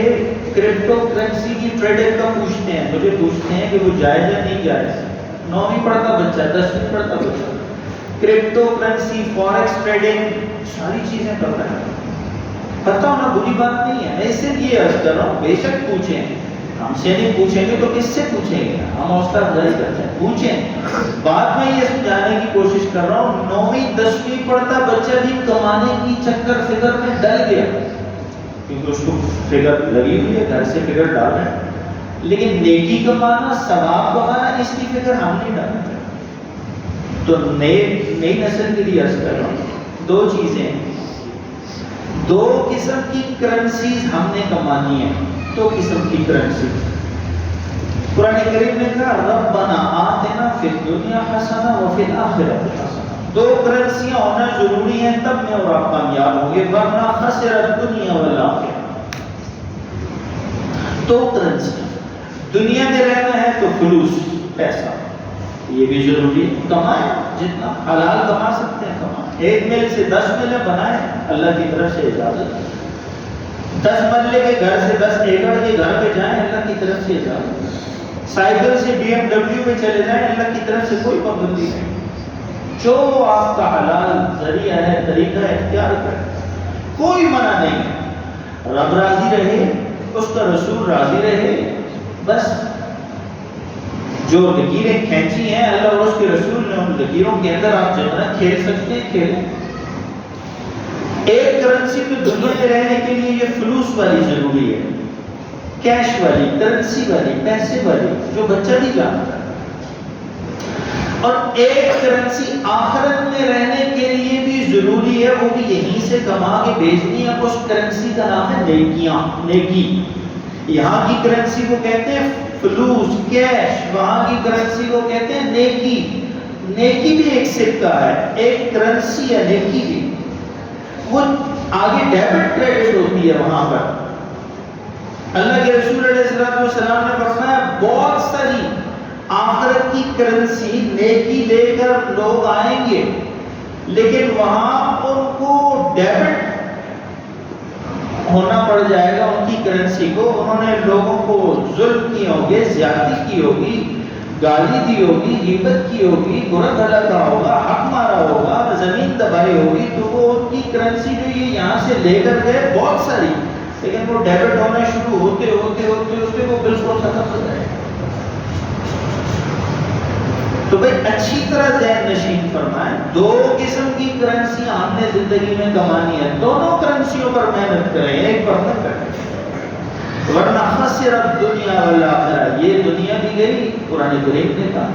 کرپٹو کرنسی کی ٹریڈنگ کا پوچھتے ہیں، مجھے پوچھتے ہیں کہ وہ جائز یا نہیں جائز۔ 9ویں پڑھتا بچہ، 10ویں پڑھتا بچہ کرپٹو کرنسی، فوریکس ٹریڈنگ، ساری چیزیں پتہ ہے۔ پتہ ہونا بری بات نہیں ہے، میں اس سے یہ عرض کر رہا ہوں بے شک پوچھیں، ہم سے نہیں پوچھیں گے تو کس سے پوچھیں گے؟ ہم حوصلہ افزائی کرتے ہیں، پوچھیں۔ بات میں یہ سمجھانے کی کوشش کر رہا ہوں، 9ویں 10ویں پڑھتا بچہ بھی کمانے کی چکر فکر میں ڈل گیا، کیونکہ اس کو فکر لگی ہوئی ہے، گھر سے فکر ڈال رہے ہیں، لیکن نیکی کمانا، ثواب کمانا، اس کی فکر ہم نہیں ڈالتے۔ تو نئی نسل کے لیے عرض کر رہا ہوں، دو چیزیں، دو قسم کی کرنسیز ہم نے کمانی ہے، دو قسم کی کرنسی۔ قرآن کریم نے کہا ربنا آتنا فی الدنیا حسنہ وفی الآخرۃ حسنہ، دو کرنسیاں ہونا ضروری ہیں تب میں اور آپ کامیاب ہوں گے، ورنہ خسر الدنیا والآخرہ۔ دو کرنسی، دنیا میں رہنا ہے تو فلوس، پیسہ، یہ بھی ضروری ہے، کمائیں جتنا حلال کما سکتے ہیں کمائیں، 1 میل سے 10 میلیں بنائیں، اللہ کی طرف سے اجازت، 10 مرلے کے گھر سے 10 ایکڑ کے گھر پہ جائیں، اللہ کی طرف سے اجازت، سائیکل سے BMW پہ چلے جائیں، اللہ کی طرف سے کوئی پابندی نہیں، جو آپ کا حلال ذریعہ ہے، طریقہ اختیار کریں، کوئی منع نہیں ہے، رب راضی رہے، اس کا رسول راضی رہے، بس جو لکیریں کھینچی ہیں اللہ اور اس کے رسول نے، ان لکیروں کے اندر آپ جتنا کھیل سکتے ہیں کھیلیں۔ ایک کرنسی تو دنیا میں رہنے کے لیے یہ فلوس والی ضروری ہے، کیش والی، کرنسی والی، پیسے والی، جو بچہ بھی جانتا ہے، اور ایک کرنسی آخرت میں رہنے کے لیے بھی ضروری ہے، وہ بھی یہیں سے کما کے بھیجنی ہے، اس کرنسی کا نام ہے نیکیاں، نیکی۔ یہاں کی کرنسی کو کہتے ہیں فلوس، کیش، وہاں کی کرنسی کو کہتے ہیں نیکی۔ نیکی بھی ایک سکہ ہے، ایک کرنسی ہے نیکی بھی، وہ آگے ڈیبٹ کریڈٹ ہوتی ہے وہاں پر۔ اللہ کے رسول علیہ السلام نے فرمایا بہت ساری آخرت کی کرنسی نیکی لے کر لوگ آئیں گے، لیکن وہاں ان کو ڈیبٹ ہونا پڑ جائے گا ان کی کرنسی کو، انہوں نے لوگوں کو ظلم کی ہوگی، زیادتی کی ہوگی، گالی دی ہوگی، غیبت کی ہوگی، برا بھلا کہا ہوگا، حق مارا ہوگا، زمین دبائی ہوگی، تو وہ ان کی کرنسی جو یہ یہاں سے لے کر گئے بہت ساری، لیکن وہ ڈیبٹ ہونا شروع ہوتے ہوتے ہوتے ہوتے وہ بالکل ختم ہو جائے۔ تو بھائی اچھی طرح ذہن نشین فرمائیں، دو قسم کی کرنسیاں ہم نے زندگی میں کمانی ہے، دونوں کرنسیوں پر محنت کریں، ایک پر نہ کریں، ورنہ خسر الدنیا والآخرہ، یہ دنیا بھی گئی۔ قرآن کریم نے کہا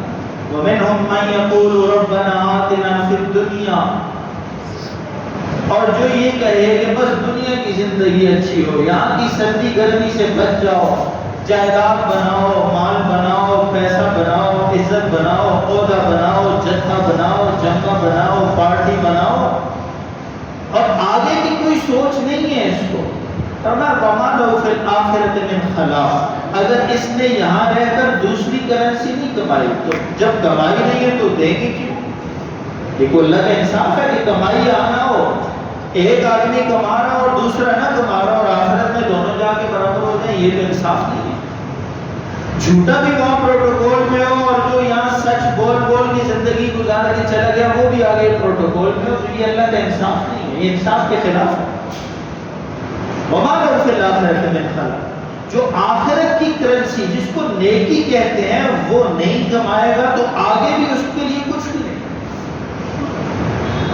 وَمِنْهُمْ مَنْ يَقُولُ رَبَّنَا آتِنَا فِي الدُّنْيَا، اور جو یہ کہے کہ بس دنیا کی زندگی اچھی ہو، یہاں کی سردی گرمی سے بچ جاؤ، جائیداد بناؤ، مال بناؤ، پیسہ بناؤ، عزت بناؤ، عہدہ بناؤ، جتھا بناؤ، جمع بناؤ، پارٹی بناؤ، اور آگے کی کوئی سوچ نہیں ہے اس کو۔ فرمایا وَمَا لَهُ فِي الْآخِرَةِ مِنْ خَلَاقٍ، اگر اس نے یہاں رہ کر دوسری کرنسی نہیں کمائی تو جب کمائی نہیں ہے تو دیں گے کیوں؟ یہ کوئی اللہ کا انصاف ہے کہ کمائی آنا ہو، ایک آدمی کما رہا اور دوسرا نہ کما رہا اور آخرت میں دونوں جا کے برابر ہو جائیں، یہ تو انصاف نہیں ہے۔ جھوٹا بھی وہاں پروٹوکول میں ہو اور جو یہاں سچ بول بول کی زندگی گزار کے چلا گیا وہ بھی آگے پروٹوکول میں ہو، تو یہ اللہ کا انصاف نہیں ہے، یہ انصاف کے خلاف ہے۔ وَمَا لَهُ فِي الْآخِرَةِ مِنْ خَلَاقٍ، جو آخرت کی کرنسی جس کو نیکی کہتے ہیں وہ نہیں کمائے گا تو آگے بھی اس کے لیے کچھ نہیں۔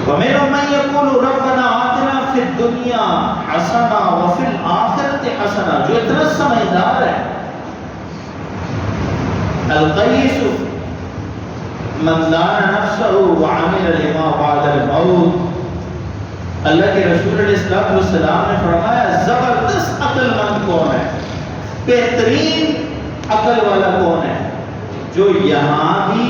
وَمِنْهُم مَّن يَقُولُ رَبَّنَا آتِنَا فِي الدُّنْيَا حَسَنَةً وَفِي الْآخِرَةِ حَسَنَةً، جو اتنا سمجھدار ہے۔ القیس من دان نفسه وعمل لما بعد الموت۔ اللہ کے رسول علیہ السلام نے فرمایا زبردست عقل مند کون ہے، بہترین عقل والا کون ہے، جو یہاں بھی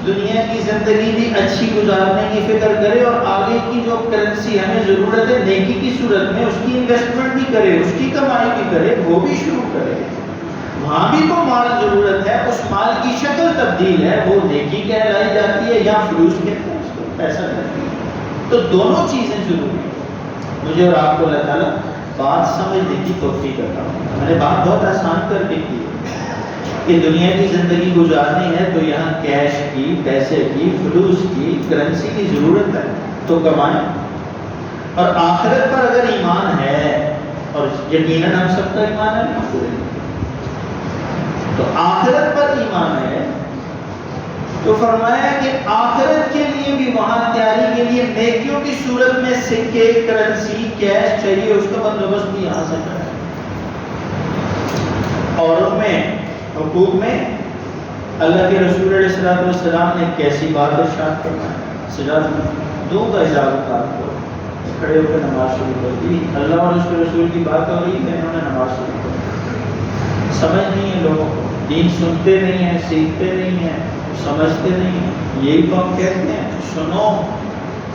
دنیا کی زندگی بھی اچھی گزارنے کی فکر کرے اور آگے کی جو کرنسی ہمیں ضرورت ہے نیکی کی صورت میں اس کی انویسٹمنٹ بھی کرے، اس کی کمائی بھی کرے، وہ بھی شروع کرے۔ وہاں بھی تو مال ضرورت ہے، اس مال کی شکل تبدیل ہے، وہ نیکی کہلائی جاتی ہے یا فلوس کہتے ہیں اس کو، پیسہ کہتے ہیں۔ تو دونوں چیزیں ضروری ہیں۔ مجھے اور آپ کو اللہ تعالیٰ بات سمجھنے کی توفیق عطا فرمائے۔ میں نے بات بہت آسان کر کے کی کہ دنیا کی زندگی گزارنی ہے تو یہاں کیش کی، پیسے کی، فلوس کی، کرنسی کی ضرورت ہے تو کمائیں، اور آخرت پر اگر ایمان ہے، اور یقیناً ہم سب کا ایمان ہے، تو آخرت پر ایمان ہے تو فرمایا کہ آخرت کے لیے بھی وہاں تیاری کے لیے نیکیوں کی صورت میں سکے، کرنسی، کیش چاہیے، اس کا بندوبست بھی یہاں سے کریں۔ اوروں میں، حقوق میں اللہ کے رسول علیہ السلام نے کیسی بات ارشاد فرمایا، صرف دو کا اجازت آپ کو کھڑے ہو کر نماز شروع کر دی۔ اللہ اور اس کے رسول کی بات ہو رہی ہے، انہوں نے نماز شروع کر دی۔ سمجھ نہیں ہے لوگوں کو، دین سنتے نہیں ہیں، سیکھتے نہیں ہیں، سمجھتے نہیں ہیں۔ یہی تو ہم کہتے ہیں، سنو،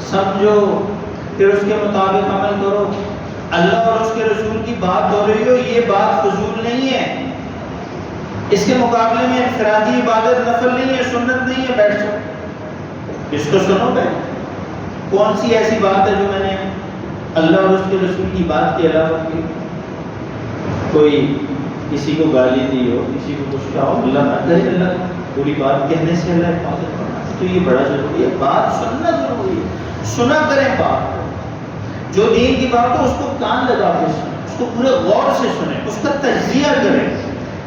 سمجھو، پھر اس کے مطابق عمل کرو۔ اللہ اور اس کے رسول کی بات ہو رہی ہو، یہ بات فضول نہیں ہے، اس کے مقابلے میں انفرادی عبادت نفل نہیں ہے، سنت نہیں ہے، بیٹھ جاؤ، اس کو سنو۔ کون سی ایسی بات ہے جو میں نے اللہ اور اس کے رسول کی بات کے علاوہ کی؟ کوئی کسی کو گالی دی ہو، کسی کو کچھ کہا ہو، اللہ نہ کرے، اللہ بری بات کہنے سے اللہ حفاظت فرمائے، تو یہ بڑا ضروری ہے، بات سننا ضروری ہے، سنا کریں بات، جو دین کی بات ہو اس کو کان لگا کے سنیں، اس کو پورے غور سے سنیں، اس کا تجزیہ کریں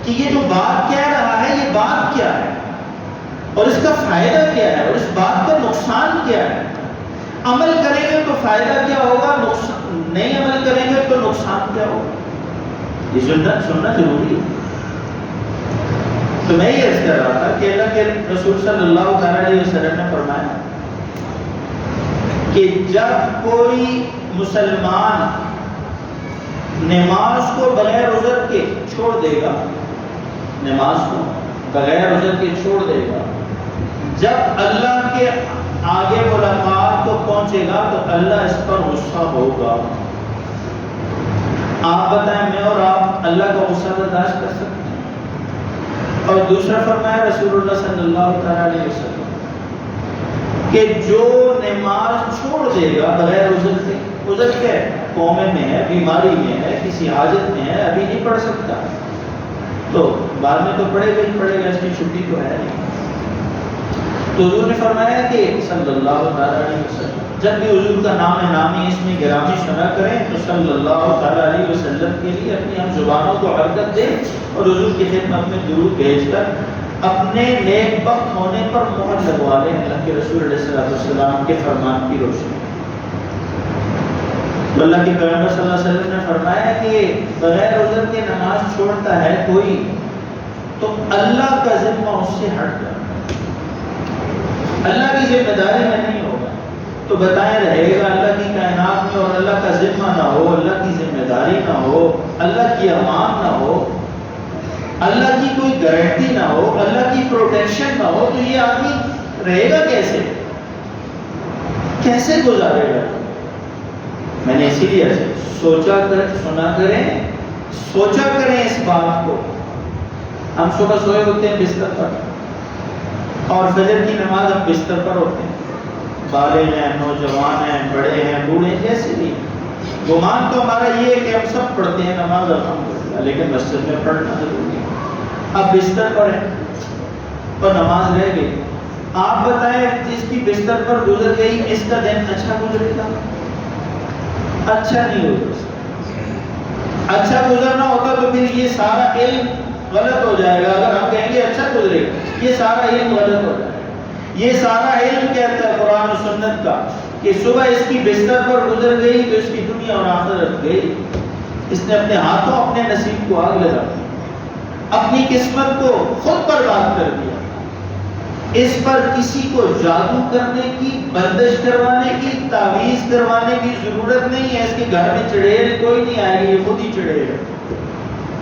کہ یہ جو بات کہہ رہا ہے یہ بات کیا ہے، اور اس کا فائدہ کیا ہے، اور اس بات کا نقصان کیا ہے۔ عمل کریں گے تو فائدہ کیا ہوگا، نہیں عمل کریں گے تو نقصان کیا ہوگا، یہ سننا ضروری ہے۔ تو میں یہ عرض کر رہا تھا کہ اللہ کے رسول صلی اللہ علیہ وسلم نے فرمایا کہ جب کوئی مسلمان نماز کو بغیر عذر کے چھوڑ دے گا، نماز کو بغیر عذر کے چھوڑ دے گا، جب اللہ کے آگے ملاقات کو پہنچے گا تو اللہ اس پر غصہ ہوگا۔ آپ بتائیں میں اور آپ اللہ کا غصہ برداشت کر سکتے ہیں؟ اور دوسرا فرمایا رسول اللہ صلی اللہ علیہ وسلم کہ جو نماز چھوڑ دے گا بغیر عذر کے، عذر کیا ہے، قومے میں ہے، بیماری میں ہے، کسی حاجت میں ہے، ابھی نہیں پڑھ سکتا، تو بعد میں تو پڑھے گا ہی پڑھے گا، اس کی چھٹی تو ہے نہیں۔ تو حضور نے فرمایا کہ صلی اللہ علیہ وسلم جب بھی حضور کا نام نامی اس میں گرامی سنا کریں تو صلی اللہ علیہ وسلم کے لیے اپنی ہم زبانوں کو حرکت دیں اور حضور کی خدمت میں درود بھیج کر اپنے نیک بخت ہونے پر مہر لگوا لیں اللہ کے رسول علیہ السلام کے فرمان کی روشنی۔ اللہ کے پیغمبر صلی اللہ علیہ وسلم نے فرمایا کہ بغیر عذر کے نماز چھوڑتا ہے کوئی تو اللہ کا ذمہ اس سے ہٹ جاتا ہے، اللہ کی ذمہ داری میں نہیں ہوگا، تو بتائیں رہے گا اللہ کی کائنات میں اور اللہ کا ذمہ نہ ہو، اللہ کی ذمہ داری نہ ہو، اللہ کی امان نہ ہو، اللہ کی کوئی گارنٹی نہ ہو، اللہ کی پروٹیکشن نہ ہو، تو یہ آدمی رہے گا کیسے، کیسے گزارے گا؟ میں نے اسی لیے سوچا کر سنا کریں، سوچا کریں اس بات کو۔ ہم صبح سوئے ہوتے ہیں بستر پر اور فجر کی نماز ہم بستر پر ہوتے ہیں، بالغ ہیں، نوجوان ہیں، بڑے ہیں، بوڑھے ہیں، جیسے بھی، گمان تو ہمارا یہ ہے کہ ہم سب پڑھتے ہیں نماز الحمدللہ، لیکن مسجد میں پڑھنا ضروری ہے۔ اب بستر پر ہیں اور نماز رہ گئی، آپ بتائیں جس کی بستر پر گزر گئی اس کا دن اچھا گزرے گا؟ اچھا نہیں ہوگا، اچھا گزرنا ہوتا تو پھر یہ سارا علم غلط ہو جائے گا. اگر ہم کہیں گے اچھا گزرے گا، یہ سارا علم غلط ہو جائے گا. یہ سارا علم کہتا ہے قرآن و سنت کا کہ صبح اس کی بستر پر گزر گئی تو اس کی دنیا اور آخرت گئی. اس نے اپنے ہاتھوں اپنے نصیب کو آگ لگا دی، اپنی قسمت کو خود برباد کر دیا. اس پر کسی کو جادو کرنے کی، بندش کروانے کی، تعویذ کروانے کی ضرورت نہیں ہے. اس کے گھر میں چڑیل کوئی نہیں آئے گی، یہ خود ہی چڑیل ہے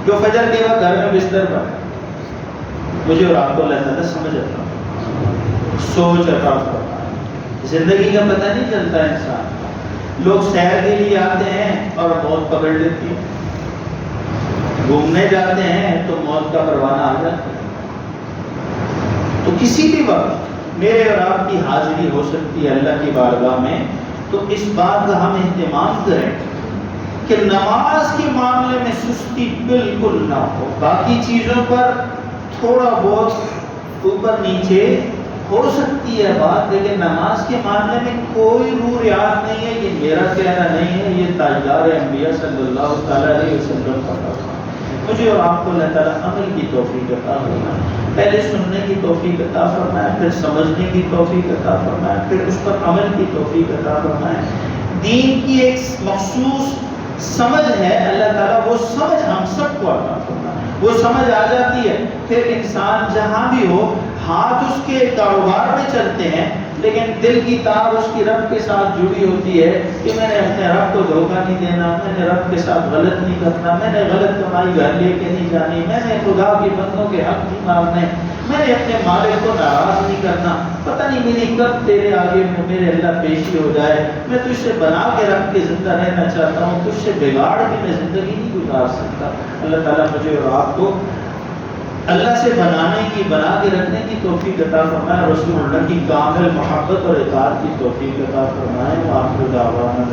جو فجر کے وقت گھر میں بستر پر. مجھے اور آپ کو اللہ تعالیٰ سمجھ آتا ہے، سوچ عطا فرمائے. زندگی کا پتہ نہیں چلتا انسان. لوگ سیر کے لیے آتے ہیں اور موت پکڑ لیتی ہے، گھومنے جاتے ہیں تو موت کا پروانہ آ جاتا ہے. تو کسی بھی وقت میرے اور آپ کی حاضری ہو سکتی ہے اللہ کی بارگاہ میں. تو اس بات کا ہم اہتمام کریں کہ نماز کے معاملے میں سستی بالکل نہ ہو. باقی چیزوں پر تھوڑا بہت اوپر نیچے ہو سکتی ہے بات، لیکن نماز کے معاملے میں کوئی روح ریاض نہیں ہے. یہ میرا کہنا نہیں ہے، یہ تاجدار انبیاء صلی اللہ تعالیٰ علیہ وسلم کا کہنا. مجھے اور آپ کو اللہ تعالیٰ عمل کی توفیق عطا فرمائے. پہلے سننے کی توفیق عطا فرمائے، پھر سمجھنے کی توفیق عطا فرمائے، پھر اس پر عمل کی توفیق عطا فرمائے. دین کی ایک مخصوص سمجھ ہے اللہ تعالیٰ، وہ سمجھ ہم سب کو عطا فرمائے. وہ سمجھ آ جاتی ہے پھر انسان جہاں بھی ہو، ہاتھ اس کے کاروبار میں چلتے ہیں لیکن دل کی تار اس کی رب کے ساتھ جڑی ہوتی ہے کہ میں نے اپنے رب کو دھوکہ نہیں دینا، میں نے رب کے ساتھ غلط نہیں کرنا، میں نے غلط کمائی گھر لے کے نہیں جانی، میں نے خدا کے بندوں کے حق نہیں مارنے، میں نے اپنے مالک کو ناراض نہیں کرنا. پتہ نہیں میری کب تیرے آگے میں میرے اللہ پیشی ہو جائے. میں تجھ سے بنا کے رکھ کے زندہ رہنا چاہتا ہوں، تجھ سے بگاڑ کے میں زندگی نہیں گزار سکتا. اللہ تعالیٰ مجھے اور آپ کو اللہ سے بنانے کی، بنا کے رکھنے کی توفیق عطا فرمائے. رسول اللہ کی کامل محبت اور اطاعت کی توفیق عطا فرمائے. وآخر دعوانا